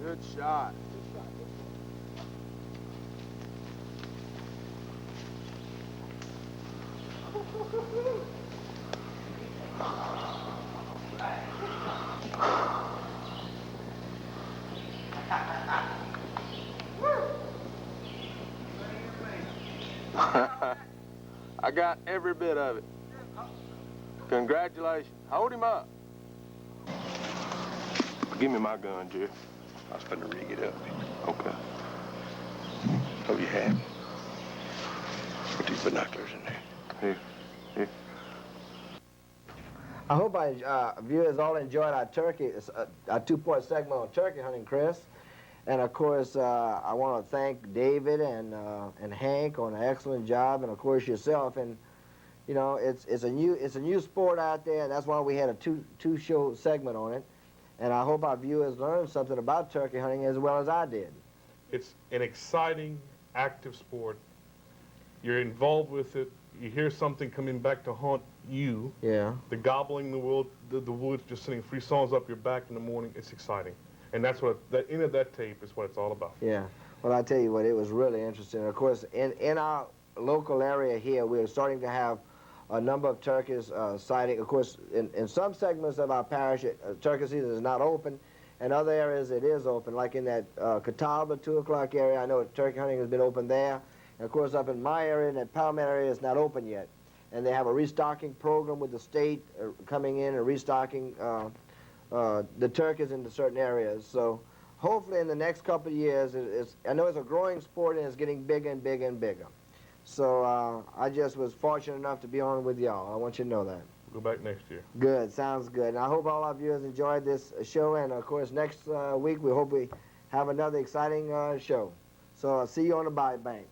Good shot. I got every bit of it. Congratulations. Hold him up. Give me my gun, Jerry.
I was finna rig it up.
Okay.
Oh, you have? Put these binoculars in there.
Here. Here.
I hope viewers all enjoyed our our two-part segment on turkey hunting, Chris. And of course, I want to thank David and Hank on an excellent job, and of course yourself. And you know, it's a new sport out there, and that's why we had a two-show segment on it. And I hope our viewers learned something about turkey hunting as well as I did.
It's an exciting, active sport. You're involved with it. You hear something coming back to haunt you.
Yeah.
The gobbling, the woods just sending free songs up your back in the morning. It's exciting. And that's what, the end of that tape is what it's all about.
Yeah. Well, I tell you what, it was really interesting. Of course, in our local area here, we're starting to have a number of turkeys sighting. Of course, in some segments of our parish, turkey season is not open. In other areas, it is open, like in that Catawba, 2 o'clock area. I know turkey hunting has been open there. And of course, up in my area, in that Palmetto area, it's not open yet. And they have a restocking program with the state coming in and restocking the turkeys into certain areas. So hopefully in the next couple of years, I know it's a growing sport and it's getting bigger and bigger and bigger. So I just was fortunate enough to be on with y'all. I want you to know that.
Go back next year.
Good, sounds good. And I hope all our viewers enjoyed this show. And of course, next week, we hope we have another exciting show. So I'll see you on the bye bank.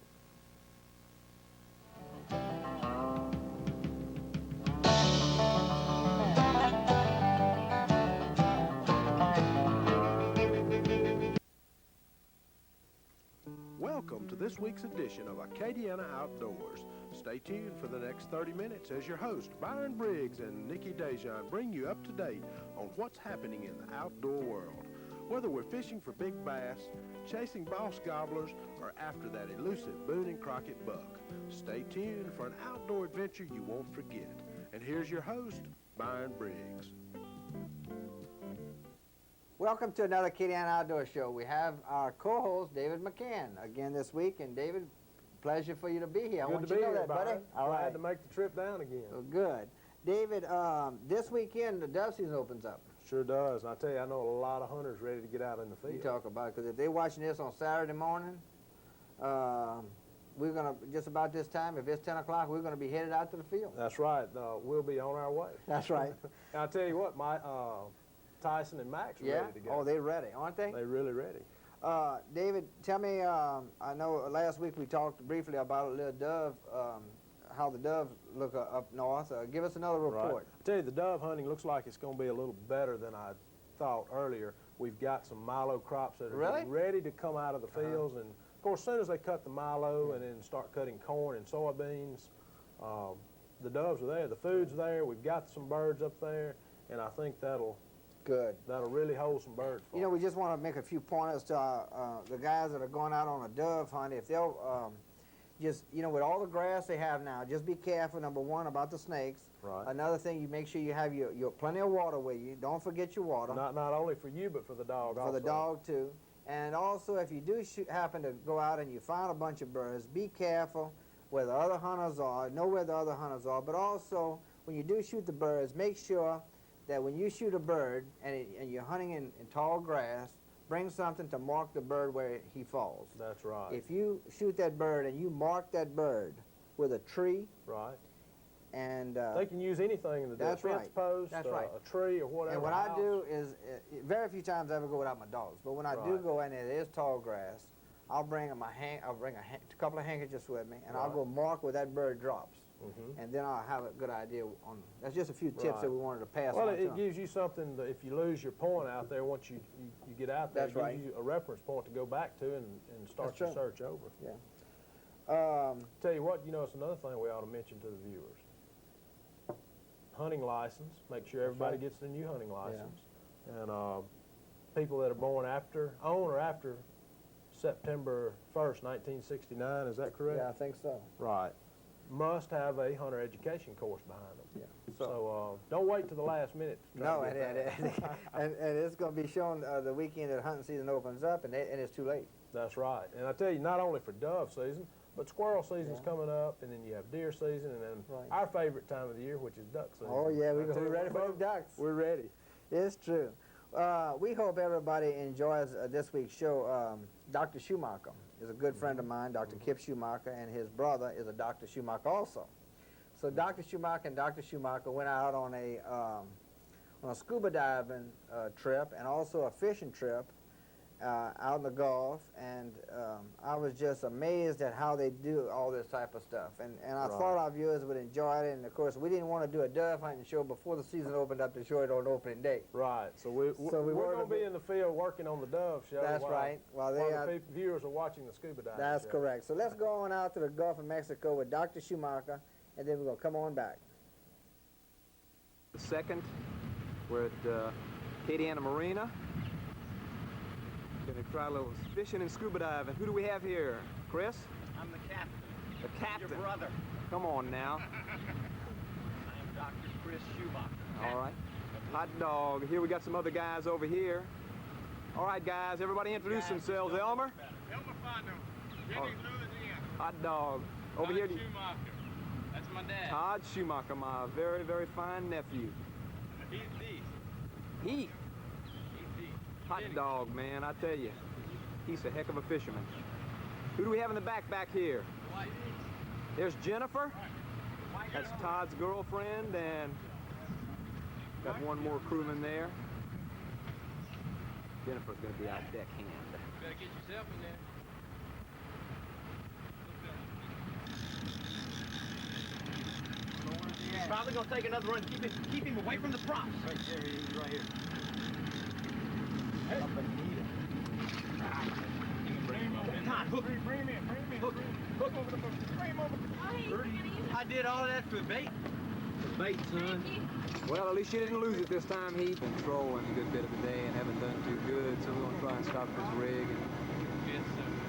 Welcome to this week's edition of Acadiana Outdoors. Stay tuned for the next 30 minutes as your host, Byron Briggs and Nikki Dejan, bring you up to date on what's happening in the outdoor world. Whether we're fishing for big bass, chasing boss gobblers, or after that elusive Boone and Crockett buck. Stay tuned for an outdoor adventure you won't forget. And here's your host, Byron Briggs.
Welcome to another Acadiana Outdoor Show. We have our co-host, David McCann, again this week. And David, pleasure for you to be here. I want you to know that, buddy.
All right. Glad to make the trip down again.
Well, good. David, this weekend, the dove season opens up.
Sure does. And I tell you, I know a lot of hunters ready to get out in the field.
You talk about it, because if they're watching this on Saturday morning, we're going to, just about this time, if it's 10 o'clock, we're going to be headed out to the field.
That's right. We'll be on our way.
That's right.
And I tell you what, Tyson and Max are ready to go.
Oh, they're ready, aren't they?
They're really ready.
David, tell me, I know last week we talked briefly about a little dove, how the doves look up north. Give us another report.
Right. I tell you, the dove hunting looks like it's going to be a little better than I thought earlier. We've got some milo crops that are ready to come out of the fields. And, of course, as soon as they cut the milo and then start cutting corn and soybeans, the doves are there. The food's there. We've got some birds up there, and I think that'll really hold some birds for us.
You know, we just want to make a few pointers to the guys that are going out on a dove hunt. If they'll just, you know, with all the grass they have now, just be careful, number one, about the snakes.
Right.
Another thing, you make sure you have your plenty of water with you. Don't forget your water.
Not only for you, but for the dog also.
For the dog, too. And also, if you do happen to go out and you find a bunch of birds, be careful where the other hunters are, know where the other hunters are, but also, when you do shoot the birds, make sure that when you shoot a bird and you're hunting in tall grass, bring something to mark the bird where he falls.
That's right.
If you shoot that bird and you mark that bird with a tree,
right,
and
they can use anything in the
that's
fence
right.
post,
that's right.
a tree or whatever.
And what I do is, very few times I ever go without my dogs, but when I do go and it is tall grass, I'll bring a couple of handkerchiefs with me, and I'll go mark where that bird drops. And then I'll have a good idea on. That's just a few tips that we wanted to pass on.
Well, it gives you something that if you lose your point out there, once you get out there, it gives you a reference point to go back to and start your search over.
Yeah.
Tell you what, you know, it's another thing we ought to mention to the viewers. Hunting license. Make sure everybody gets the new hunting license. And people that are born on or after September 1st, 1969, is that correct?
Yeah, I think so.
Right. Must have a hunter education course behind them.
Yeah.
So don't wait to the last minute to try
No,
to get that.
and it's going to be shown the weekend that hunting season opens up, and it's too late.
That's right. And I tell you, not only for dove season, but squirrel season's coming up, and then you have deer season, and then our favorite time of the year, which is duck season.
Oh, yeah, we're ready for the ducks.
We're ready.
It's true. We hope everybody enjoys this week's show. Dr. Schumacher is a good friend of mine, Dr. Kip Schumacher, and his brother is a Dr. Schumacher also. So Dr. Schumacher and Dr. Schumacher went out on a scuba diving trip and also a fishing trip out in the Gulf, and I was just amazed at how they do all this type of stuff. And I thought our viewers would enjoy it, and of course we didn't want to do a dove hunting show before the season opened up to show it on opening day.
Right. So we're going to be in the field working on the dove show.
That's right. While
the viewers are watching the scuba diving
That's
show.
correct. So let's go on out to the Gulf of Mexico with Dr. Schumacher, and then we're going to come on back.
The second, we're at Acadiana Marina. Gonna try a little fishing and scuba diving. Who do we have here? Chris?
I'm the captain.
The captain.
Your brother.
Come on now.
I am Dr. Chris Schumacher.
All right. Hot dog. Here we got some other guys over here. All right, guys. Everybody introduce themselves. Elmer?
Elmer Fondo. Jennings, Louisiana.
Hot dog. Over here.
Schumacher. That's my dad.
Todd Schumacher, my very, very fine nephew.
He's the.
He. Hot dog, man, I tell you. He's a heck of a fisherman. Who do we have in the back here? There's Jennifer. That's Todd's girlfriend, and got one more crewman there. Jennifer's going to be our deckhand.
Better get yourself in there. He's probably going to take another run. Keep him away from the props. Right there, he's right here. Todd, hook. Bring him in. Hook over the boat. Bring him over. I did all of that for bait. For bait, son.
Well, at least you didn't lose it this time, Heath. Been trolling a good bit of the day and haven't done too good, so we're going to try and stop this rig and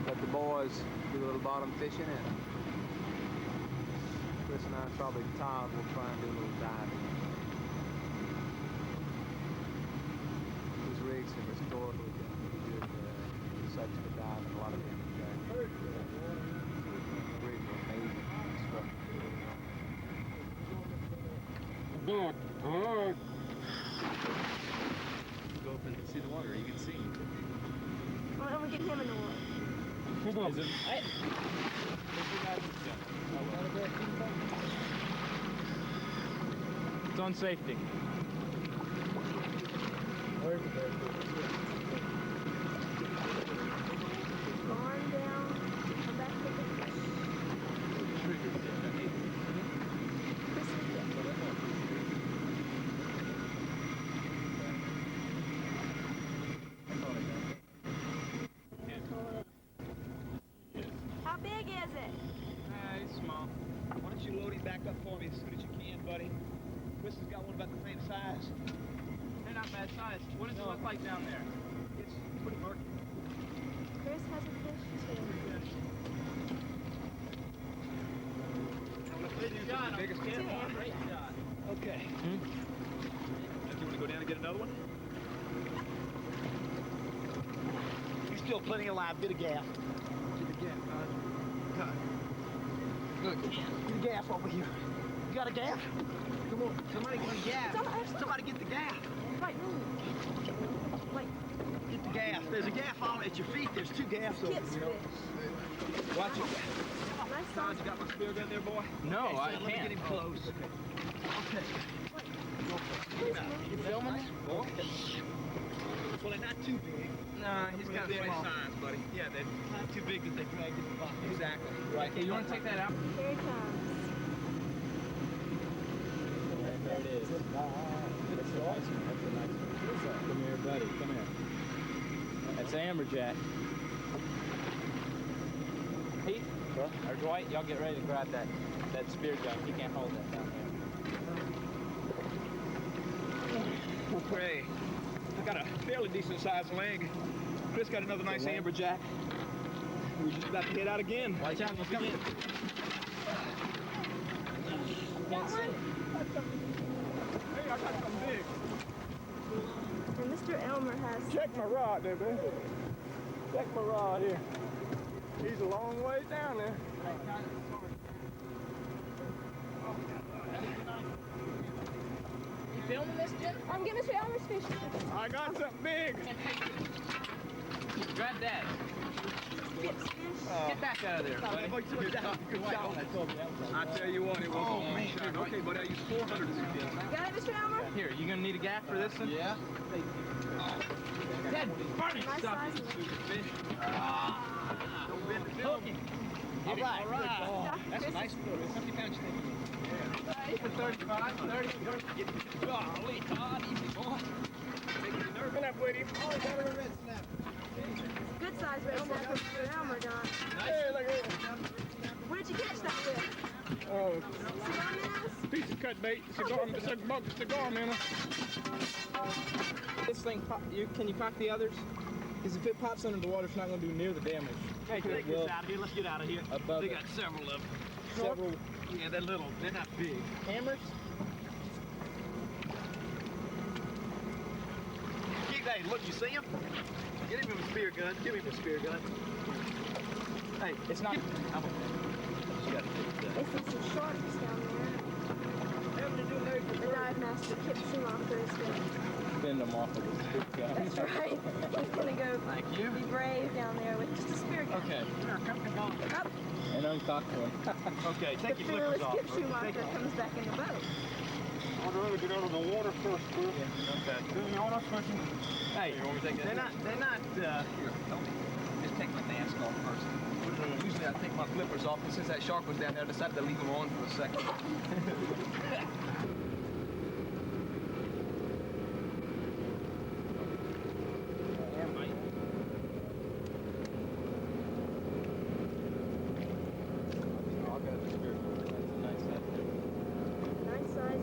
let the boys do a little bottom fishing, and Chris and I, probably Todd, will try and do a little diving. These rigs have historically been pretty good sites for diving. A lot of them rigs are amazing construction.
Good. Go up and see the water. You can see.
Well, I'm gonna get him in the water.
It's on safety.
Where's the best?
Gone down. Come back to the How big is it?
It's small. Why don't you load him back up for me as soon as you can, buddy? Chris has got one about the same size. They're not bad size. What does it look like down there? It's pretty murky.
Chris has a fish too.
The biggest
Two
can.
amber
Great
jacks.
shot. Okay. Do you want to go down and get another one? He's still plenty alive. Get a gaff. Get the gaff, Todd. Good. Get the gaff over here. You got a gaff? Come on. Somebody get the gaff. Somebody get the gaff.
Right, wait.
Get the gaff. There's a gaff all at your feet. There's two gaffs over
Kip's
here.
fish.
Watch it.
Nice
Todd,
size.
you got my spear gun there, boy? No, I can't. Let me get him close. Okay. You filming this? Boy? Well, they're not too big. Nah, he's got a small size, buddy. Yeah, they're not too big that they drag in the box. Exactly. Right. Okay, you want to take that out?
Here it comes.
There it is. That's a nice one. That's a nice one. Come here, buddy. Come here. That's an amberjack. Pete or Dwight, y'all get ready to grab that spear gun. He can't hold that down there. Okay.
got a fairly decent sized leg. Chris got another nice amberjack. We're just about to head out again. Watch out, let's come in. Can't see. Hey, I got something big.
And Mr. Elmer has...
Check my rod there, baby. Check my rod here. He's a long way down there.
You filming this, Jim?
I'm getting Mr. Elmer's fish.
I got something big.
Grab that. Get back out of there.
I tell you what, it was a long shot. Okay, but I used 400 as you
Got it, Mr. Elmer?
Here, you gonna need a gaff for this one?
Yeah.
That burning
Nice
stuff.
size.
Don't bend the
Hooking. All right.
Yeah,
That's a
Chris
nice little 50-pound thing. For 35, 30. Golly, Todd, easy boy.
Nerving up with him.
Good size red snapper, Mr. Elmer, Don.
Hey, look at
Where did you catch that with?
Oh,
Cigar minnows?
piece of cut bait, cigar man. This thing, can you cock the others? Because if it pops under the water, it's not going to do near the damage.
Hey, take this out of here. Let's get out of here.
Above
They
it.
got several of them.
Several.
Yeah, they're little. They're not big.
Hammers?
Hey, look, you see him? Get him with a spear gun. Give him a spear gun. Hey, it's not. How about that?
They see some sharks down there. The dive master, Kip Schumacher, is going to...
Bend them off of this big guy.
That's right. He's going to go
Thank you.
be brave down there with just a spear gun.
Okay.
Up.
And uncock one.
Okay,
The
take your
fearless
flippers off.
Kip Schumacher comes back in the boat.
I'd rather get out of the water first, Chris.
Okay.
You want us fishing?
Hey, they're not, here, help me. Just take my mask off first. Usually I take my flippers off, and since that shark was down there, I decided to leave them on for a second.
Nice size.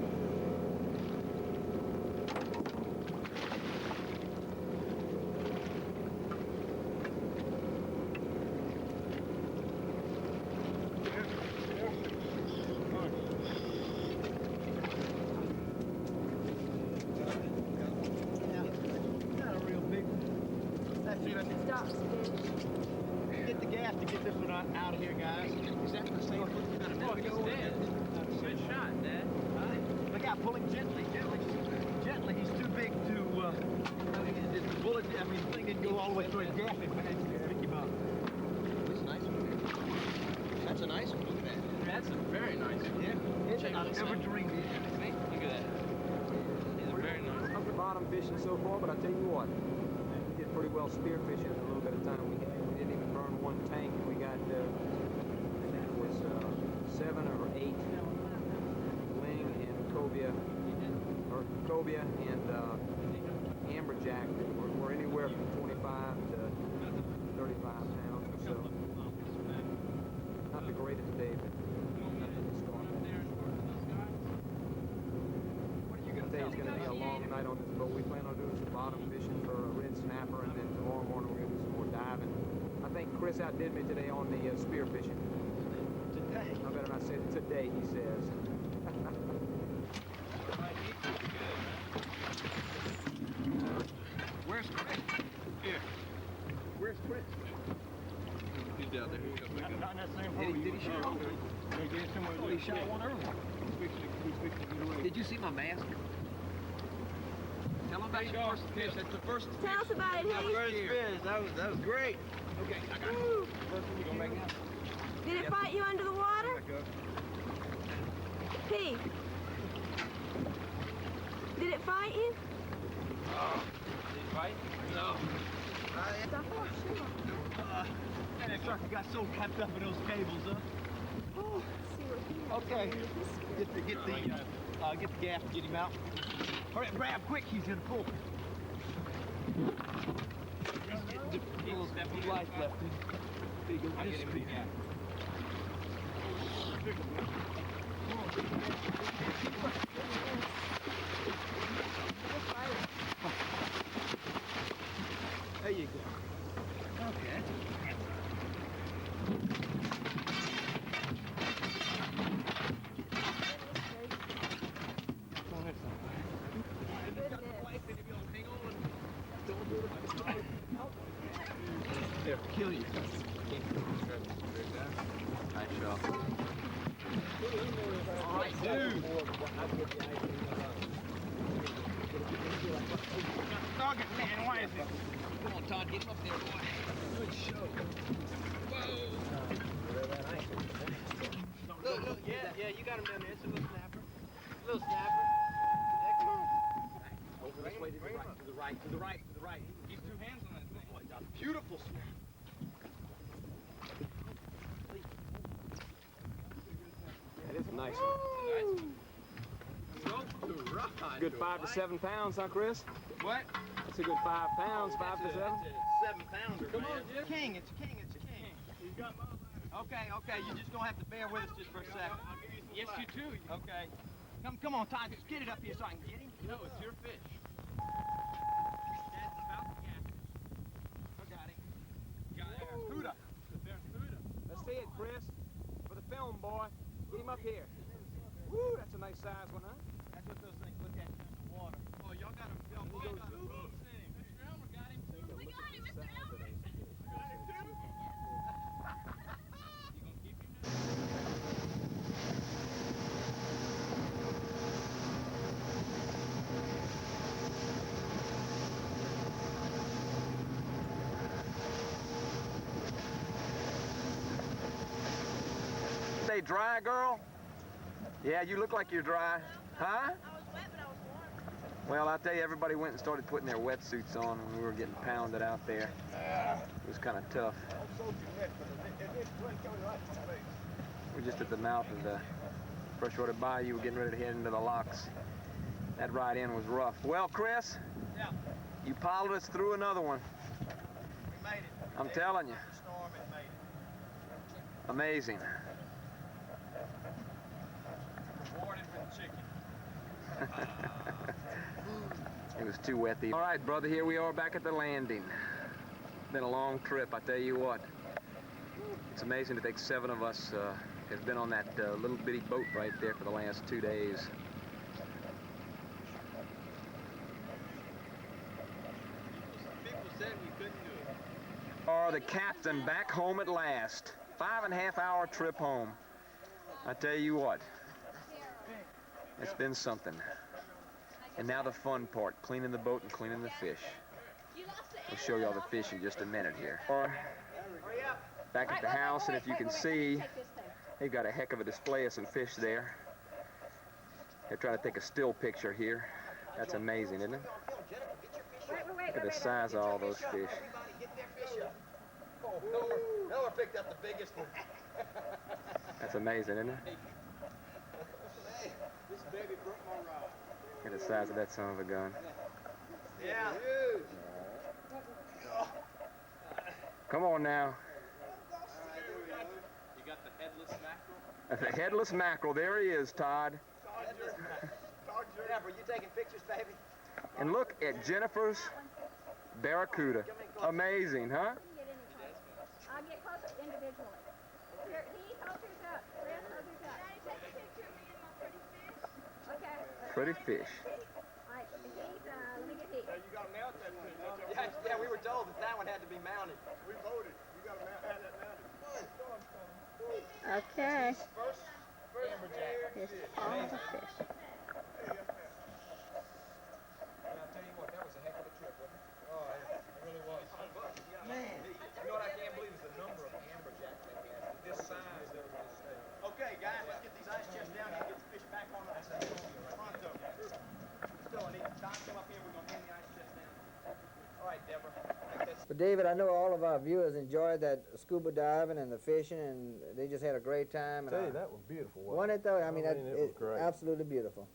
Not a real big one. That's it.
Stops fish.
Get the gas to get this one out of here, guys. Is that the same one? Oh, he's dead. Good shot, Dad. Look out, pull him gently, gently. Gently, he's too big to, the bullet, I mean, the thing didn't go all the way through his gaff. It managed to pick him up. That's a nice one. That's a nice one. Look at that. That's a very nice one. Yeah. Check out ever dreamed it. See? Look at that. These are very nice.
Up the bottom fishing so far, but I tell you what, we did pretty well spear fishing in a little bit of time. We didn't even burn one tank, and we got, I think it was 7 or 8 ling and cobia, and amberjack that were anywhere from 25 to 35 pounds or so. Not the greatest day, but nothing to start with. Today is going to be a long night on this boat. We plan on doing some bottom fishing for a red snapper, and then tomorrow morning we're going to do some more diving. I think Chris outdid me today on the spear fishing.
Today?
I better not say today, he says.
Where's Chris? Here. Where's Chris? He's down there. Not in that same hole. Did he shoot? Oh, he shot one earlier. Did you see my mask? Tell him about your first fish. That's the first fish.
Tell us about it, Hayes.
First fish. That was great. Okay, I got it. First one, you go back out.
Did it fight you under the water?
Back up.
P. Did it fight you?
Did he fight? No.
Stop watching.
That trucker got so wrapped up in those cables, huh?
Oh, let's see what he has
Okay.
to do with this.
Get the gaff, get him out. Hurry up, grab quick, he's gonna pull. Little life left. There you go. I'll get him the gaff. Okay. They'll kill you. Nice shot. All right, dude. Target, man, why is it? Come on, Todd, get him up there, boy. Good show. Whoa. Look, yeah, you got him down there. It's a little snapper. Little snapper. Yeah, come on. Over this way, to the right. Keep two hands on that thing. Oh, my God. Beautiful snap.
That is a nice one. Good 5 to 7 pounds, huh, Chris?
What?
That's a good 5 pounds, 5 to 7.
It's a 7-pounder. Come on, Jim. King, it's king. Okay, you're just gonna have to bear with us just for a second. Yes, you do. Okay. Come on, Todd, just get it up here so I can get him. No, it's your fish. That's about the catfish. I got him. Barracuda. The barracuda.
Let's see it, Chris. For the film, boy. Get him up here. Woo, that's a nice size one, huh?
That's what those things look at in the water. Oh, y'all got him. Y'all got him. Mr. Elmer got him too.
We got him, Mr. Elmer.
Stay dry, girl? Yeah, you look like you're dry. Huh?
I was wet, but I was warm.
Well, I'll tell you, everybody went and started putting their wetsuits on when we were getting pounded out there. It was kind of tough. We're just at the mouth of the freshwater bayou. We're getting ready to head into the locks. That ride in was rough. Well, Chris,
Yeah.
you piled us through another one.
We made it.
I'm telling you.
The storm and made it.
Amazing.
Rewarded with chicken.
It was too wet. All right, brother, here we are back at the landing. Been a long trip, I tell you what. It's amazing to think 7 of us have been on that little bitty boat right there for the last 2 days.
People said we couldn't do it.
The captain back home at last. 5.5-hour trip home. I tell you what, it's been something. And now the fun part, cleaning the boat and cleaning the fish. We'll show you all the fish in just a minute here. Back at the house, and if you can see, they've got a heck of a display of some fish there. They're trying to take a still picture here. That's amazing, isn't it? Look at the size of all those fish.
Everybody get their fish up. Oh, Miller picked up the biggest one.
That's amazing, isn't it?
This baby broke my rod.
Look at the size of that son of a gun.
Yeah.
Come on now.
You got the headless mackerel?
The headless mackerel. There he is, Todd.
Jennifer, you taking pictures, baby?
And look at Jennifer's barracuda. Amazing, huh?
I'll get closer individually. Here, he hold yours up. Chris, hold yours up. Daddy, take a picture of me and my pretty fish. Okay.
Pretty fish.
All right, he's, let me get Heath.
You got to mount that thing.
Yeah, we were told that one had to be mounted.
We voted. You got to have that mounted.
Okay.
First amberjack.
Here's all the fish.
I'll tell you what, that was a heck of a trip, wasn't it?
Oh, it really was.
Man, you know what I can't believe is the number of amberjacks they had. This size that was this thing.
Okay, guys, let's get these ice chests down here and get the fish back on the pronto. Still, I need Don to come up here. We're going to hang the ice chest down. All right, Deborah.
But David, I know all of our viewers enjoyed that scuba diving and the fishing, and they just had a great time.
I tell you, that was beautiful.
Wasn't it though? I mean,
it was great.
Absolutely beautiful.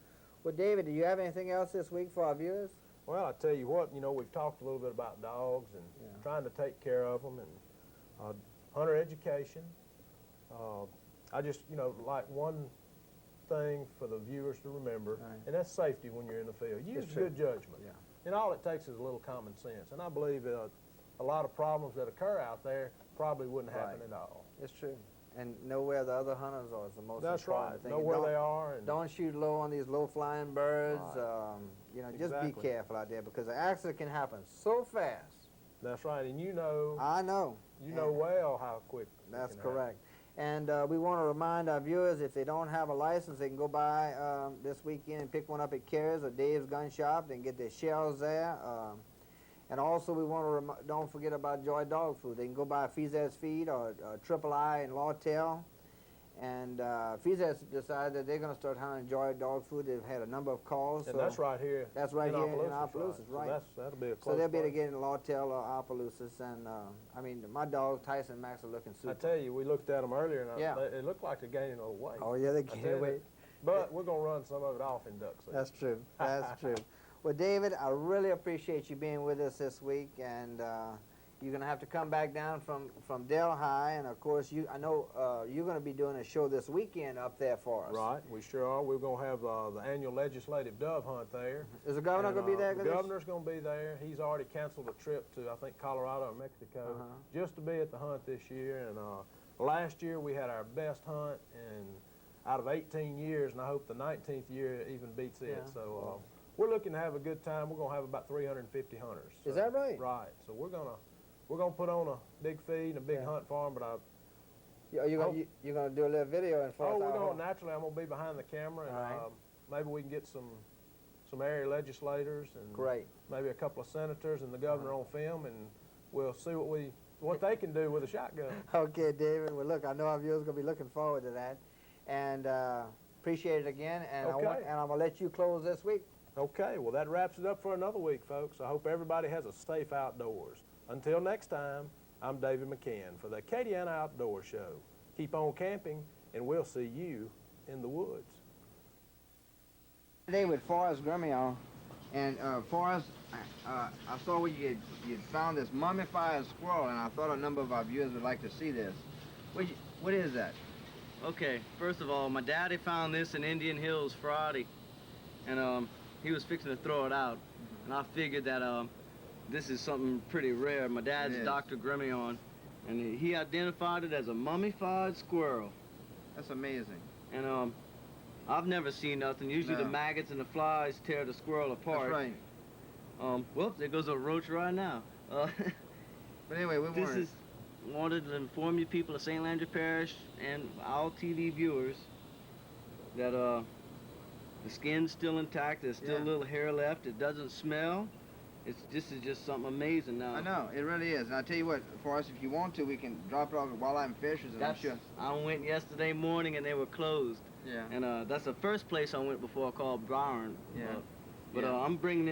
Well, David, do you have anything else this week for our viewers?
Well, I tell you what, we've talked a little bit about dogs and trying to take care of them and hunter education. I just, like one thing for the viewers to remember, and that's safety when you're in the field. Use good judgment.
Yeah.
And all it takes is a little common sense. And I believe a lot of problems that occur out there probably wouldn't happen at all.
It's true. And know where the other hunters are is the most
That's
important
right.
thing.
Know
And
where
don't-
they are. And
Don't shoot low on these low-flying birds.
Right.
You know, just
Exactly.
be careful out there because an accident can happen so fast.
That's right. And you know,
I know.
you know well how quick. it
That's
can happen.
correct. And we want to remind our viewers, if they don't have a license, they can go by this weekend and pick one up at Kerry's or Dave's Gun Shop. They can get their shells there. And also, we want to don't forget about Joy Dog Food. They can go by Fizet's Feed or Triple I in Lawtell. And Fizet's decided that they're going to start hunting Joy Dog Food. They've had a number of calls.
And
so
that's right here.
That's right here in
Opelousas,
Opelousas, right.
So that'll be a
So
close
they'll be able to
place.
get in Lawtell or Opelousas. And I mean, my dog Tyson and Max are looking super.
I tell you, we looked at them earlier, and
Yeah.
it looked like they're gaining a little weight.
Oh yeah, they
I tell
can't
you,
wait.
But we're going to run some of it off in duck season.
That's true. That's true. Well, David, I really appreciate you being with us this week, and you're going to have to come back down from Delhi, and of course, I know you're going to be doing a show this weekend up there for us.
Right, we sure are. We're going to have the annual legislative dove hunt there.
Is the governor going to be there?
The governor's going to be there. He's already canceled a trip to, I think, Colorado or Mexico just to be at the hunt this year. And last year we had our best hunt out of 18 years, and I hope the 19th year even beats it.
Yeah.
So we're looking to have a good time. We're going to have about 350 hunters.
Is that right?
Right. So we're gonna put on a big feed and a big hunt for them. But
You're going to do a little video in front
we're
of
going naturally. I'm gonna be behind the camera, and
Right.
maybe we can get some area legislators and
Great.
maybe a couple of senators and the governor on film, and we'll see what they can do with a shotgun.
Okay, David. Well, look, I know our viewers are going to be looking forward to that, and appreciate it again. And
Okay.
I'm going to let you close this week.
Okay, well that wraps it up for another week, folks. I hope everybody has a safe outdoors. Until next time, I'm David McCann for the Acadiana Outdoor Show. Keep on camping, and we'll see you in the woods.
Today with Forrest Grimion, and Forrest, I saw where you'd found this mummified squirrel, and I thought a number of our viewers would like to see this. What is that?
Okay, first of all, my daddy found this in Indian Hills Friday, and he was fixing to throw it out, and I figured that this is something pretty rare. My dad's
It is.
Dr. Grimion, and he identified it as a mummified squirrel.
That's amazing.
And I've never seen nothing. Usually
No.
the maggots and the flies tear the squirrel apart.
That's right.
Well, there goes a roach right now.
But anyway, we
wanted to inform you people of St. Landry Parish and all TV viewers that the skin's still intact. There's still a little hair left. It doesn't smell. This is just something amazing now.
I know, it really is. And I'll tell you what, Forrest, if you want to, we can drop it off at Wildlife and Fisheries, and I'm sure.
I went yesterday morning and they were closed.
Yeah.
And that's the first place I went before, called Byron.
Yeah.
But
Yeah.
I'm bringing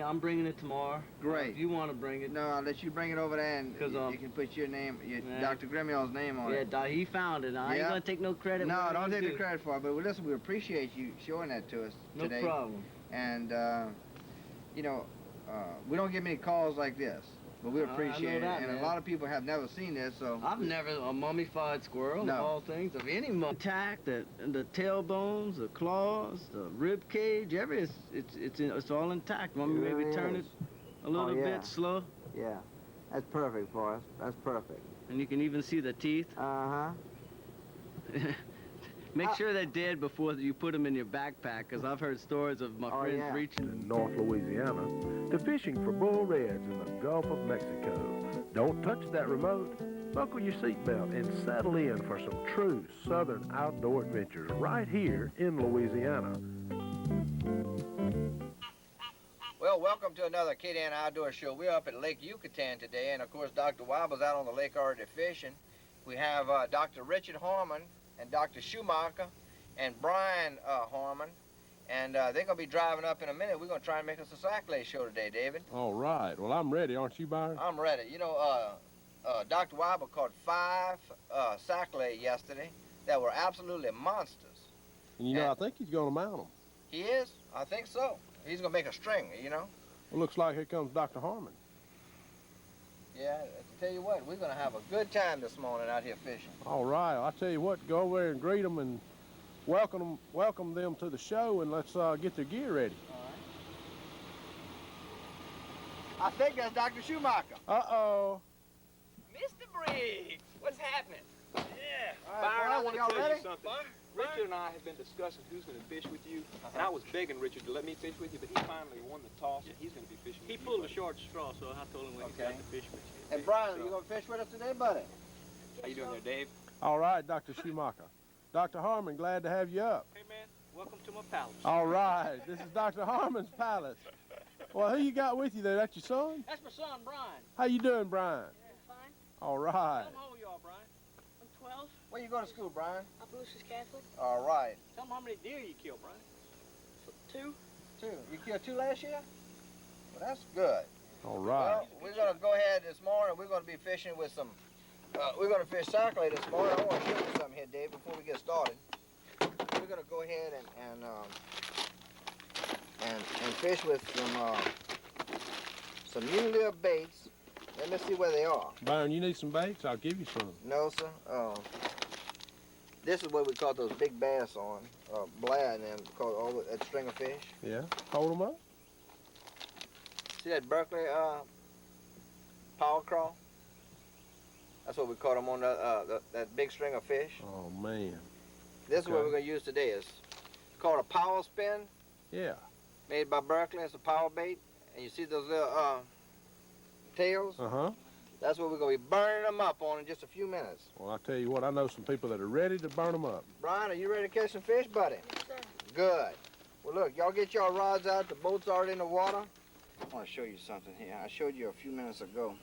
it tomorrow.
Great.
If you want to bring it.
No, I'll let you bring it over there, and
'Cause,
you can put your name,
yeah.
Dr. Grimill's name on it.
Yeah, he found it. I ain't gonna take no credit.
No,
where
don't
he
take the
do.
credit for it. But listen, we appreciate you showing that to us today.
No problem.
And you know, we don't get many calls like this, but we
I know
appreciate
that,
it. And
man.
a lot of people have never seen this, so.
I've never a mummified squirrel
No.
of all things, of any intact, the tailbones, the claws, the rib cage, it's all intact. Want me to maybe turn it a little
yeah.
bit slow,
Yeah, that's perfect for us. That's perfect.
and you can even see the teeth.
Uh-huh.
Make sure they're dead before you put them in your backpack, because I've heard stories of my friends
yeah.
reaching.
In North Louisiana to fishing for bull reds in the Gulf of Mexico. Don't touch that remote. Buckle your seatbelt and settle in for some true southern outdoor adventures right here in Louisiana.
Well, welcome to another Acadiana Outdoor Show. We're up at Lake Yucatan today, and of course, Dr. Wobble's out on the lake already fishing. We have Dr. Richard Harmon and Dr. Schumacher and Brian Harmon, and they're going to be driving up in a minute. We're going to try and make us a sac-lay show today, David.
All right. Well, I'm ready. Aren't you, Byron?
I'm ready. You know, Dr. Wobble caught 5 sac-lay yesterday that were absolutely monsters.
And you know, I think he's going to mount them.
He is? I think so. He's going to make a string, you know?
Well, looks like here comes Dr. Harmon.
Yeah, to tell you what, we're going to have a good time this morning out here fishing.
All right. I'll tell you what, go over there and greet them and welcome them to the show, and let's get their gear ready.
I think that's Dr. Schumacher.
Uh-oh.
happening?
Yeah. All right,
Byron, I
boys,
want to
y'all
tell
ready?
you something. Richard and I have been discussing who's going to fish with you, and I was begging Richard to let me fish with you, but he finally won the toss, and he's going to be fishing with you.
He pulled a short straw, so I told him we
Okay.
got to fish with you.
And Brian, you gonna fish with us today, buddy?
How you doing there, Dave?
All right, Dr. Schumacher. Dr. Harmon, glad to have you up.
Hey, man, welcome to my palace.
All right, this is Dr. Harmon's palace. Well, who you got with you there? That's your son?
That's my son, Brian.
How you doing, Brian?
Fine.
All right.
Tell him how old you are, Brian.
I'm 12.
Where you go to school, Brian?
Opelousas Catholic.
All right.
Tell him how many deer you killed, Brian.
2.
2. You killed 2 last year? Well, that's good.
All right.
Well, we're gonna go ahead this morning. We're gonna be fishing with some. We're gonna fish sacklay this morning. I want to show you something here, Dave, before we get started. We're gonna go ahead and fish with some new little baits. Let me see where they are.
Byron, you need some baits? I'll give you some.
No, sir. This is what we caught those big bass on, Blair and them, called all that string of fish.
Yeah. Hold them up.
See that Berkeley power crawl? That's what we caught them on that big string of fish.
Oh, man.
This is what we're gonna use today. It's called a power spin.
Yeah.
Made by Berkeley. It's a power bait, and you see those little tails?
Uh-huh.
That's what we're gonna be burning them up on in just a few minutes.
Well, I tell you what, I know some people that are ready to burn them up.
Brian, are you ready to catch some fish, buddy?
Yes, sir.
Good. Well, look, y'all get your rods out. The boat's already in the water. I want to show you something here. I showed you a few minutes ago.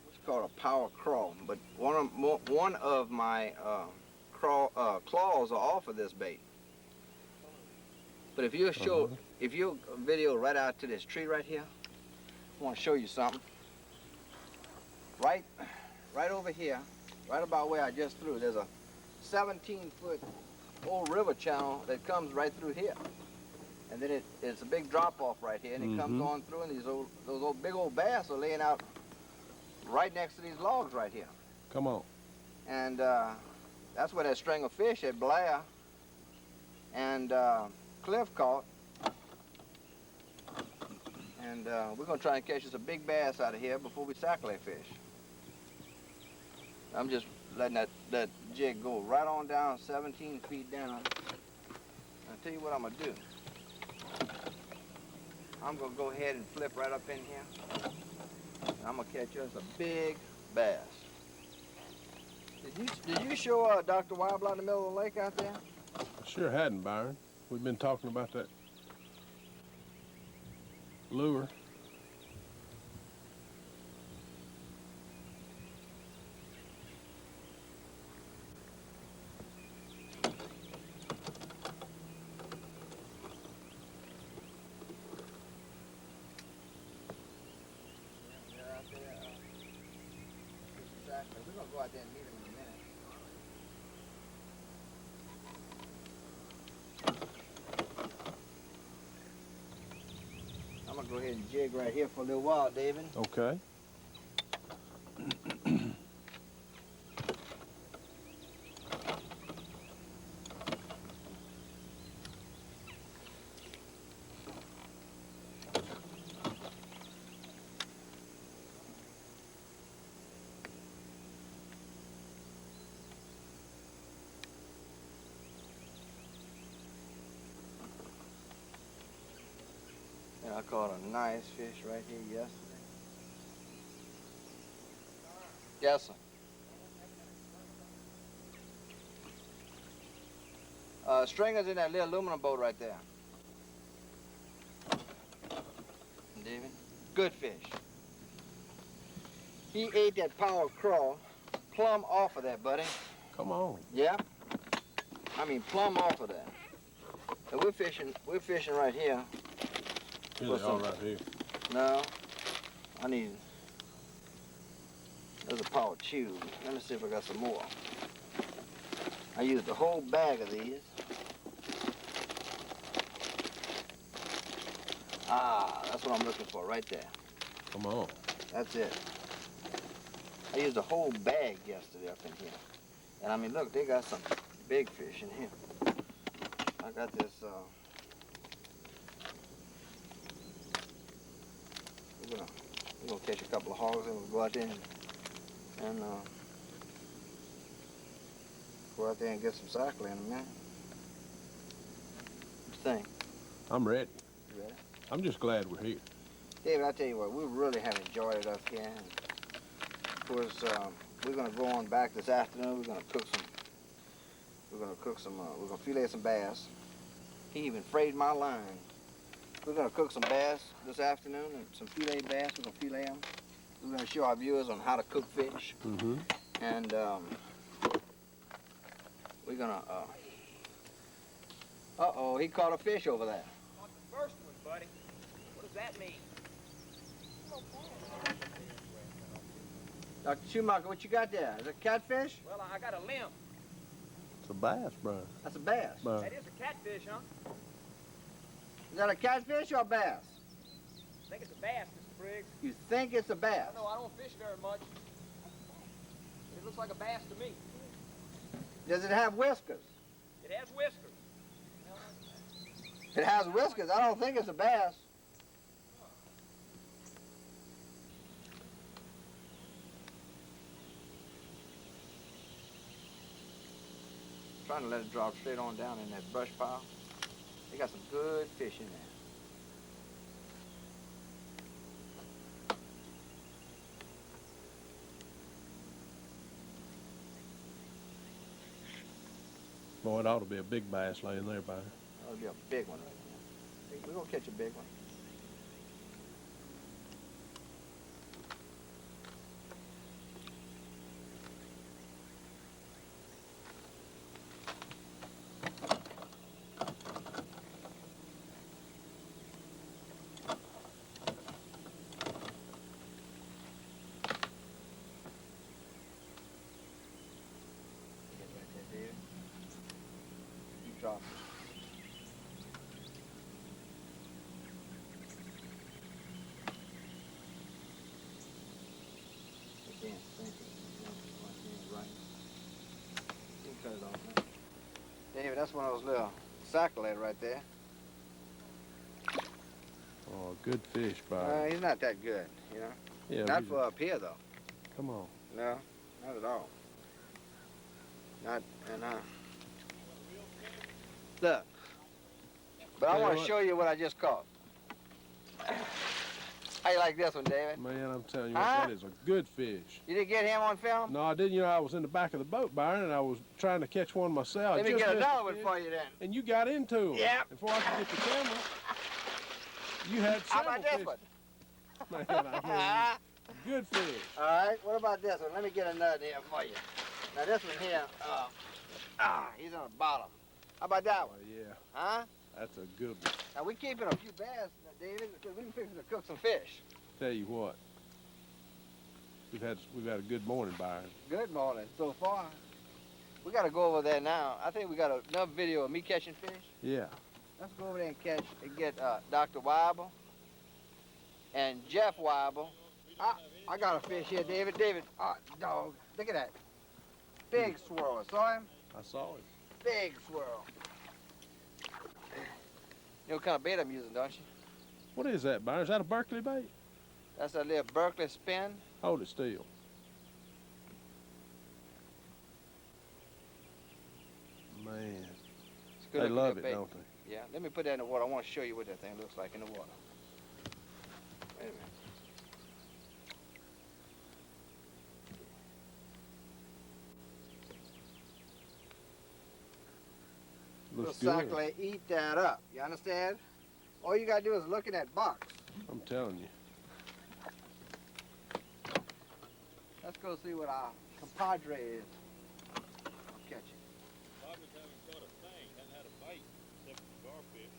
It's called a power crawl, but one of my claws are off of this bait. But if you video right out to this tree right here, I want to show you something. Right over here, right about where I just threw, there's a 17-foot old river channel that comes right through here. And then it's a big drop off right here, and it comes on through, and those big old bass are laying out right next to these logs right here.
Come on.
And that's where that string of fish that Blair and Cliff caught. And we're gonna try and catch us a big bass out of here before we sacklay fish. I'm just letting that jig go right on down, 17 feet down. I'll tell you what I'm gonna do. I'm gonna go ahead and flip right up in here. I'm gonna catch us a big bass. Did you show Dr. Weibler in the middle of the lake out there?
I sure hadn't, Byron. We've been talking about that lure.
We're gonna go out there and meet him in a minute. I'm gonna go ahead and jig right here for a little while, David.
Okay.
I caught a nice fish right here yesterday. Yes, sir. Stringer's in that little aluminum boat right there. David, good fish. He ate that power crawl plumb off of that, buddy.
Come on.
Yeah? I mean, plumb off of that. And we're fishing right here.
Here they are right here.
No, I need, there's a power tube. Let me see if I got some more. I used a whole bag of these. Ah, that's what I'm looking for right there.
Come on.
That's it. I used a whole bag yesterday up in here. And I mean, look, they got some big fish in here. I got this, we're gonna catch a couple of hogs and we'll go out there and Go out there and get some cycle in a minute. What you think?
I'm ready.
You ready?
I'm just glad we're here.
David, I tell you what, we really have enjoyed it up here. And of course, we're gonna go on back this afternoon. We're gonna fillet some bass. He even frayed my line. We're gonna cook some bass this afternoon and some filet bass. We're gonna fillet them. We're gonna show our viewers on how to cook fish.
Mm-hmm.
And we're gonna. Uh-oh, he caught a fish over there.
Not the first one, buddy. What does that mean?
Dr. Schumacher, what you got there? Is it catfish?
Well, I got a limp.
It's a bass, Brian.
That's a bass.
Brian.
That is a catfish, huh?
Is that a catfish or a bass?
I think it's a bass, Mr. Briggs.
You think it's a bass?
I know I don't fish very much. It looks like a bass to me.
Does it have whiskers?
It has whiskers.
If it has whiskers, I don't think it's a bass. Trying to let it drop straight on down in that brush pile. They got some good fish in there.
Boy, it ought to be a big bass laying there, Brian.
That'll be a big one right there. We're gonna catch a big one. Drop it. Again, sink it. Right. You can cut it off now. David, that's one of those little saccolade right there.
Oh, good fish, Brian.
He's not that good, you know.
Yeah,
Not for up here, though.
Come on.
No, not at all. Not, look. But I want to show you what I just caught. How you like this one, David?
Man, I'm telling you what, that is a good fish.
You didn't get him on film?
No, I didn't. You know, I was in the back of the boat, Byron, and I was trying to catch one myself.
Let me
Just
get
missed
another
the
one
fish,
for you then.
And you got into him.
Yep.
Before I could get the camera, you had
How
several
about this
fish.
one?
Man, I mean, good fish.
All right, what about this one? Let me get another here for you. Now this one here, he's on the bottom. How about that one?
Oh, yeah,
Huh?
that's a good one.
Now we're keeping a few bass, David, because we're fixing to cook some fish.
Tell you what, we've had a good morning, Byron.
Good morning so far. We got to go over there now. I think we got another video of me catching fish.
Yeah.
Let's go over there and get Dr. Weibel and Jeff Weibel. I got a fish here, David. David, dog, look at that. Big swirl. Saw him?
I saw him.
Big swirl. You know what kind of bait I'm using, don't you?
What is that, Byron? Is that a Berkeley bait?
That's a little Berkeley spin.
Hold it still. Man,
It's good
they
looking
love
little
it,
bait.
don't they?
Yeah, let me put that in the water. I want to show you what that thing looks like in the water. Wait a minute.
Looks
Little
good.
cyclone, eat that up. You understand? All you gotta do is look in that box.
I'm telling you.
Let's go see what our compadre is. I'll catch it.
Bobby's haven't caught a thing, hasn't had a bite, except for garfish.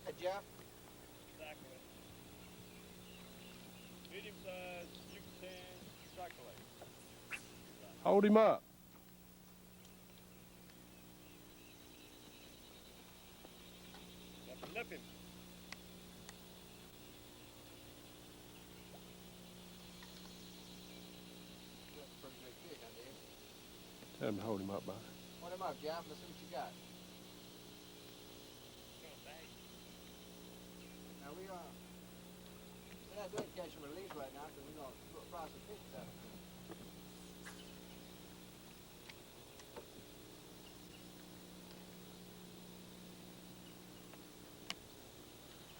Hey, Jeff?
Exactly. Medium size, Yucatan, cyclade.
Hold him up.
Got to lip him.
Let me hold him up, Byron.
Hold him up, Jeff. Let's see what you got. Now we're not doing catch and release right now because we're gonna process fish this afternoon.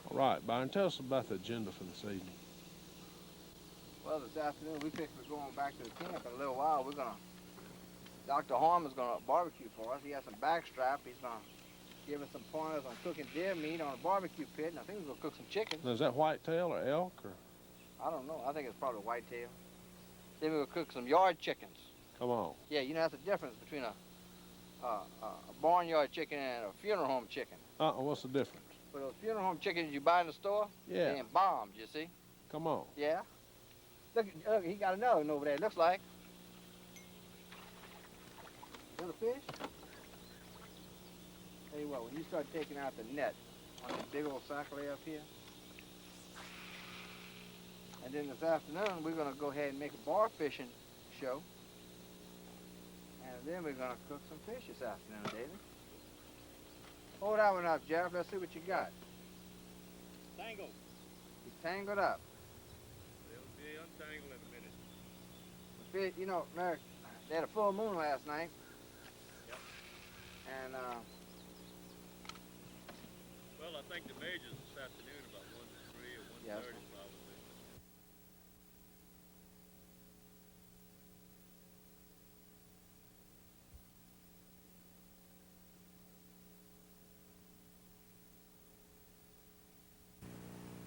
All right, Byron, tell us about the agenda for this evening.
Well, this afternoon we fix we're going back to the camp in a little while. Dr. Harmon's gonna barbecue for us. He has some backstrap. He's gonna give us some pointers on cooking deer meat on a barbecue pit, and I think we're gonna cook some chicken.
Now, is that whitetail or elk or?
I don't know. I think it's probably whitetail. Then we're gonna cook some yard chickens.
Come on.
Yeah, you know that's the difference between a barnyard chicken and a funeral home chicken.
What's the difference?
For those funeral home chickens you buy in the store,
Yeah.
they embalmed, you see?
Come on.
Yeah. Look, he got another one over there, it looks like. Another fish? Tell you what, when you start taking out the net on this big old sac-a-lait up here, and then this afternoon we're gonna go ahead and make a bar fishing show. And then we're gonna cook some fish this afternoon, David. Hold that one up, Jeff. Let's see what you got.
Tangled.
He's tangled up.
They'll be untangled in a minute.
The fish, you know, Merrick, they had a full moon last night.
Yep.
And,
Well, I think the majors this afternoon about 1 to 3 or 1:30
Yes.
probably.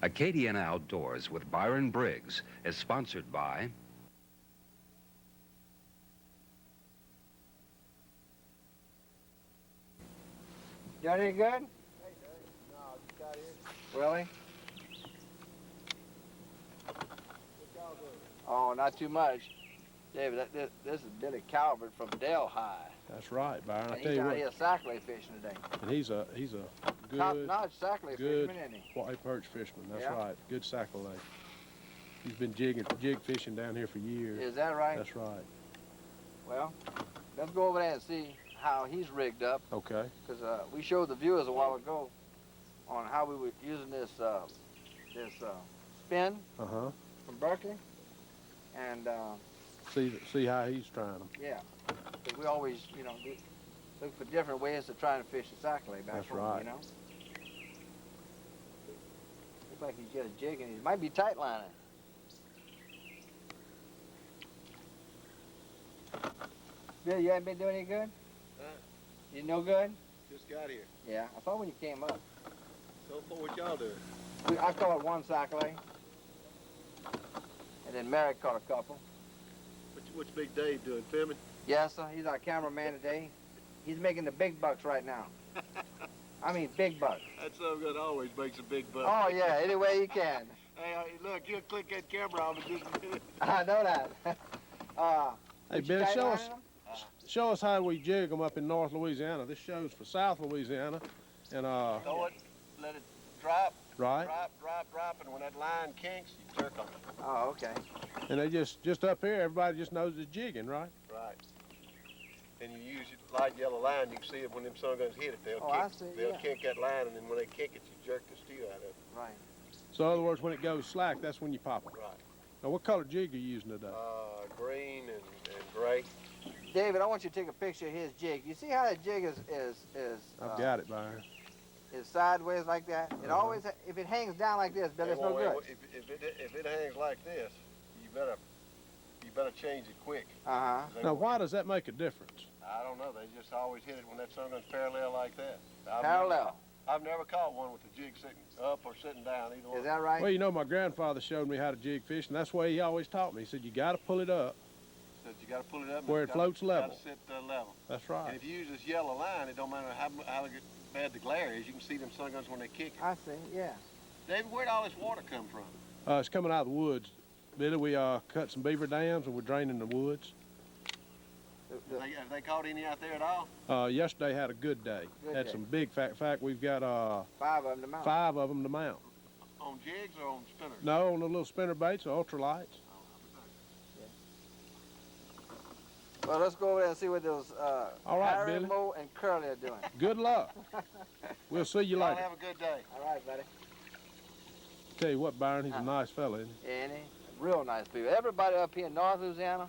Acadiana Outdoors with Byron Briggs is sponsored by
you got any good?
Hey, Dave. No, just got here.
Willie?
What y'all doing?
Oh, not too much. David, this is Billy Calvert from Delhi.
That's right, Byron. I
And
tell
he's
you
out
what.
here sac-a-lait fishing today.
And he's a good,
Top-notch sac-a-lait
good
fisherman, isn't he?
white perch fisherman. That's
Yeah.
right. Good sac-a-lait. He's been jig fishing down here for years.
Is that right?
That's right.
Well, let's go over there and see how he's rigged up.
Okay.
Because we showed the viewers a while ago on how we were using this spin
Uh-huh.
from Berkeley. And,
See how he's trying them.
yeah, 'cause we always, you know, look for different ways to try and fish the sac-a-lait back
That's
home,
right.
you know. Looks like he's got a jig and he might be tight lining. Bill, you haven't been doing any good?
Huh?
You no good?
Just got here.
Yeah, I thought when you came up.
So far, what y'all doing?
I caught one sac-a-lait. And then Merrick caught a couple.
What's Big Dave doing? Filming?
Yes, sir. He's our cameraman today. He's making the big bucks right now. I mean, big bucks.
That's something that always makes a big buck.
Oh, yeah, any way you can.
Hey, look, you'll click that camera off in just a minute.
I know that.
Hey, Bill, show us how we jig them up in North Louisiana. This show's for South Louisiana. And,
Throw it, let it drop.
Right.
Drop, and when that line kinks, you jerk on it.
Oh, okay.
And they just up here, everybody just knows it's jigging, right?
Right. And you use your light yellow line, you can see it when them sun guns hit it. They'll
I see,
they'll kink that line, and then when they kink it, you jerk the steel out of it.
Right.
So in other words, when it goes slack, that's when you pop it.
Right.
Now, what color jig are you using today?
Green and gray.
David, I want you to take a picture of his jig. You see how that jig is
I've got it, Byron.
is sideways like that? It always, if it hangs down like this, Bill, it's no good.
If it hangs like this, you better change it quick.
Uh-huh.
Now, why does that make a difference?
I don't know. They just always hit it when that sun gun's parallel like that.
Parallel.
I've never caught one with the jig sitting up or sitting down. Either one.
Is that right?
Well, you know, my grandfather showed me how to jig fish, and that's the way he always taught me. He said, you got to pull it up
Said you got to pull it up
where it floats level.
Got to sit level.
That's right.
And if you use this yellow line, it don't matter how bad the glare is. You can see them sun guns when they kick it.
I see. Yeah.
David, where'd all this water come from?
It's coming out of the woods. Billy, we cut some beaver dams, and we're draining the woods.
Have they caught any out there at all?
Yesterday had a good day. Had some big fact, we've got
5 of them to mount.
5 of them to mount.
On jigs or on spinners?
No, on the little spinner baits, ultralights.
Well, let's go over there and see what those
All right,
Harry,
Billy.
Mo, and Curly are doing.
Good luck. We'll see you
Y'all
later.
have a good day.
All right, buddy.
Tell you what, Byron, he's a nice fella, isn't he?
Ain't he? Real nice people. Everybody up here in North Louisiana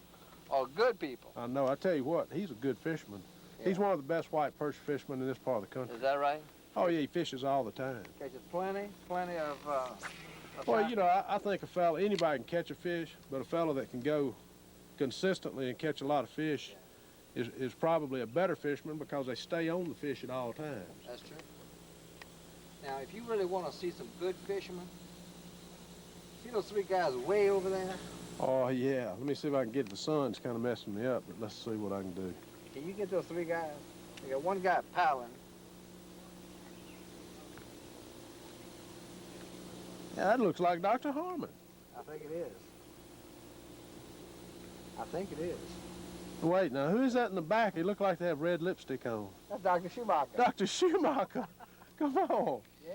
are good people.
I know. I tell you what, he's a good fisherman.
Yeah.
He's one of the best white perch fishermen in this part of the country.
Is that right?
Oh, yeah, he fishes all the time.
Catches plenty of
Well, you know, I think a fella, anybody can catch a fish, but a fella that can go consistently and catch a lot of fish is probably a better fisherman because they stay on the fish at all times.
That's true. Now, if you really want to see some good fishermen, see those three guys way over there?
Oh, yeah. Let me see if I can get the sun's kind of messing me up, but let's see what I can do.
Can you get those three guys? You got one guy paddling.
Yeah, that looks like Dr. Harmon.
I think it is. I think it is.
Wait, now, who is that in the back? They look like they have red lipstick on.
That's Dr. Schumacher.
Dr. Schumacher. Come on.
Yeah.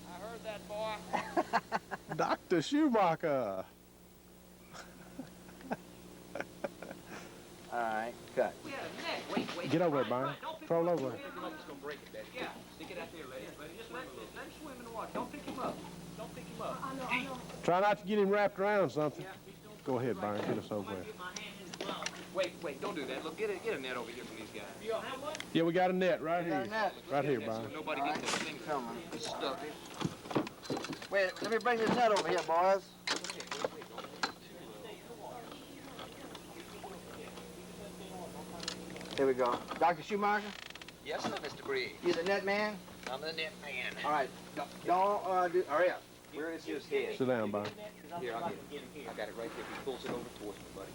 I heard that, boy.
Dr. Schumacher.
All right, cut.
Wait.
Get over there, Byron. Troll over there.
Just gonna break it, Daddy. Yeah, stick it out there, lady. Just let him swim in the water. Don't pick him up. Don't pick him up.
I know.
Try not to get him wrapped around something. Go ahead, Byron. Get us over there.
Wait, don't do that. Look, get a net over here from these guys. You have one?
Yeah, we got a net right
You got
here.
a net?
Right here,
So
Byron.
nobody gets that thing
Coming.
stuck.
Wait, let me bring this net over here, boys. Here we go. Dr. Schumacher,
Yes, sir, Mr. Briggs.
you the net man?
I'm the net man.
All right. Don't hurry up.
Where is his head?
Sit down, Byron.
Here, I'll get it. I got it right there. He pulls it over towards me, buddy.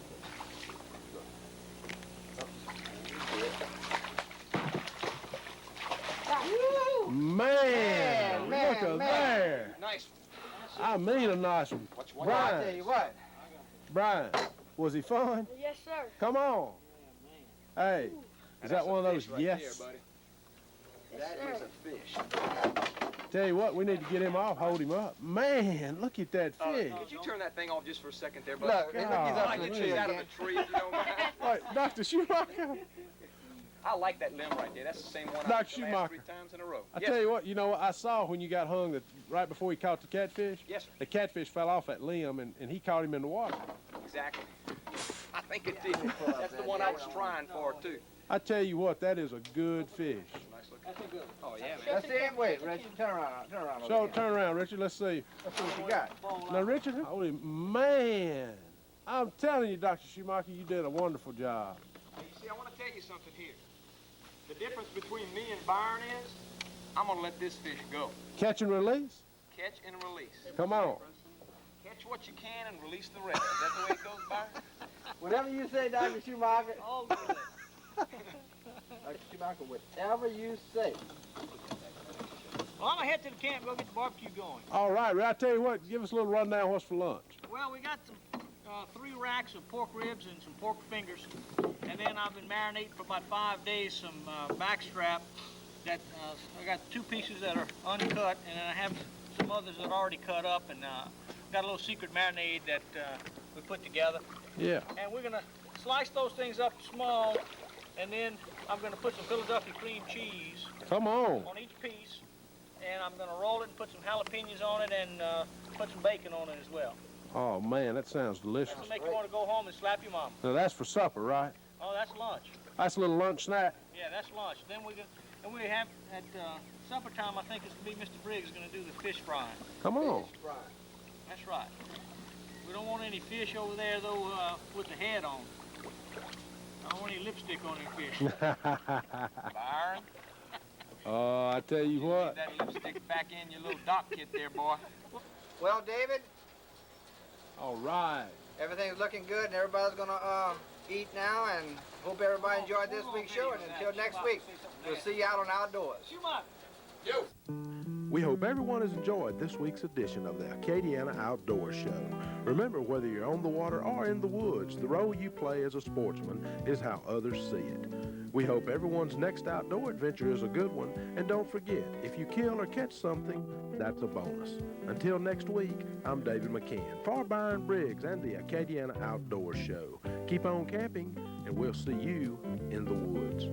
Man,
Man,
look at
man.
there.
Nice.
I mean a nice one.
What's one?
Well, I tell
Brian,
you what.
Brian, was he fun?
Yes, sir.
Come on. Hey, is that one of those
Right
yes?
there, buddy.
Yes,
That
sir.
is a fish.
Tell you what, we need to get him off, hold him up. Man, look at that fish.
Could you turn that thing off just for a second there, buddy?
Look, he's up
I
to the
get
tree
you out of
again.
the tree, if you don't mind.
Right, Dr. Schumacher.
I like that limb right there. That's the same one I
Dr.
took the last
Schumacher.
3 times in a row.
I
Yes,
tell you what, you know what I saw when you got hung that right before he caught the catfish?
Yes, sir.
The catfish fell off that limb and he caught him in the water.
Exactly. I think it did. That's the one I was trying for, too.
I tell you what, that is a good fish.
Nice looking. Oh, yeah, man.
Let's see him. Wait, Richard, turn around. Turn around.
So
over here.
turn around, Richard. Let's see.
Let's see what you got.
Now, Richard, holy man, I'm telling you, Dr. Schumacher, you did a wonderful job.
See, I want to tell you something here. The difference between me and Byron is I'm going to let this fish go.
Catch and release?
Catch and release.
Come on.
Catch what you can and release the rest. Is that the way it goes, Byron?
Whatever you say, Dr. Schumacher.
All good.
Dr. Schumacher, whatever you say.
Well, I'm gonna head to the camp, go get the barbecue going.
All right, Ray, I tell you what, give us a little rundown. What's for lunch?
Well, we got some 3 racks of pork ribs and some pork fingers, and then I've been marinating for about 5 days some backstrap. That I got 2 pieces that are uncut, and then I have some others that are already cut up, and got a little secret marinade that we put together.
Yeah.
And we're gonna slice those things up small, and then I'm gonna put some Philadelphia cream cheese
Come on.
each piece, and I'm gonna roll it and put some jalapenos on it and put some bacon on it as well.
Oh, man, that sounds delicious.
That'll make you want to go home and slap your mom.
Now, that's for supper, right?
Oh, that's lunch.
That's a little lunch snack.
Yeah, that's lunch. Then we have at supper time. I think it's gonna be Mr. Briggs is gonna do the fish frying.
Come on.
That's right. We don't want any fish over there though with the head on. I don't want any lipstick on any fish. Byron,
Oh, I tell you what.
That lipstick back in your little dock kit there, boy.
Well, David,
All right.
everything's looking good, and everybody's gonna eat now, and hope everybody enjoyed this week's show. And until next week, we'll see you out on Outdoors.
Yo.
We hope everyone has enjoyed this week's edition of the Acadiana Outdoor Show. Remember, whether you're on the water or in the woods, the role you play as a sportsman is how others see it. We hope everyone's next outdoor adventure is a good one, and don't forget, if you kill or catch something, that's a bonus. Until next week, I'm David McCann for Byron Briggs and the Acadiana Outdoor Show. Keep on camping, and we'll see you in the woods.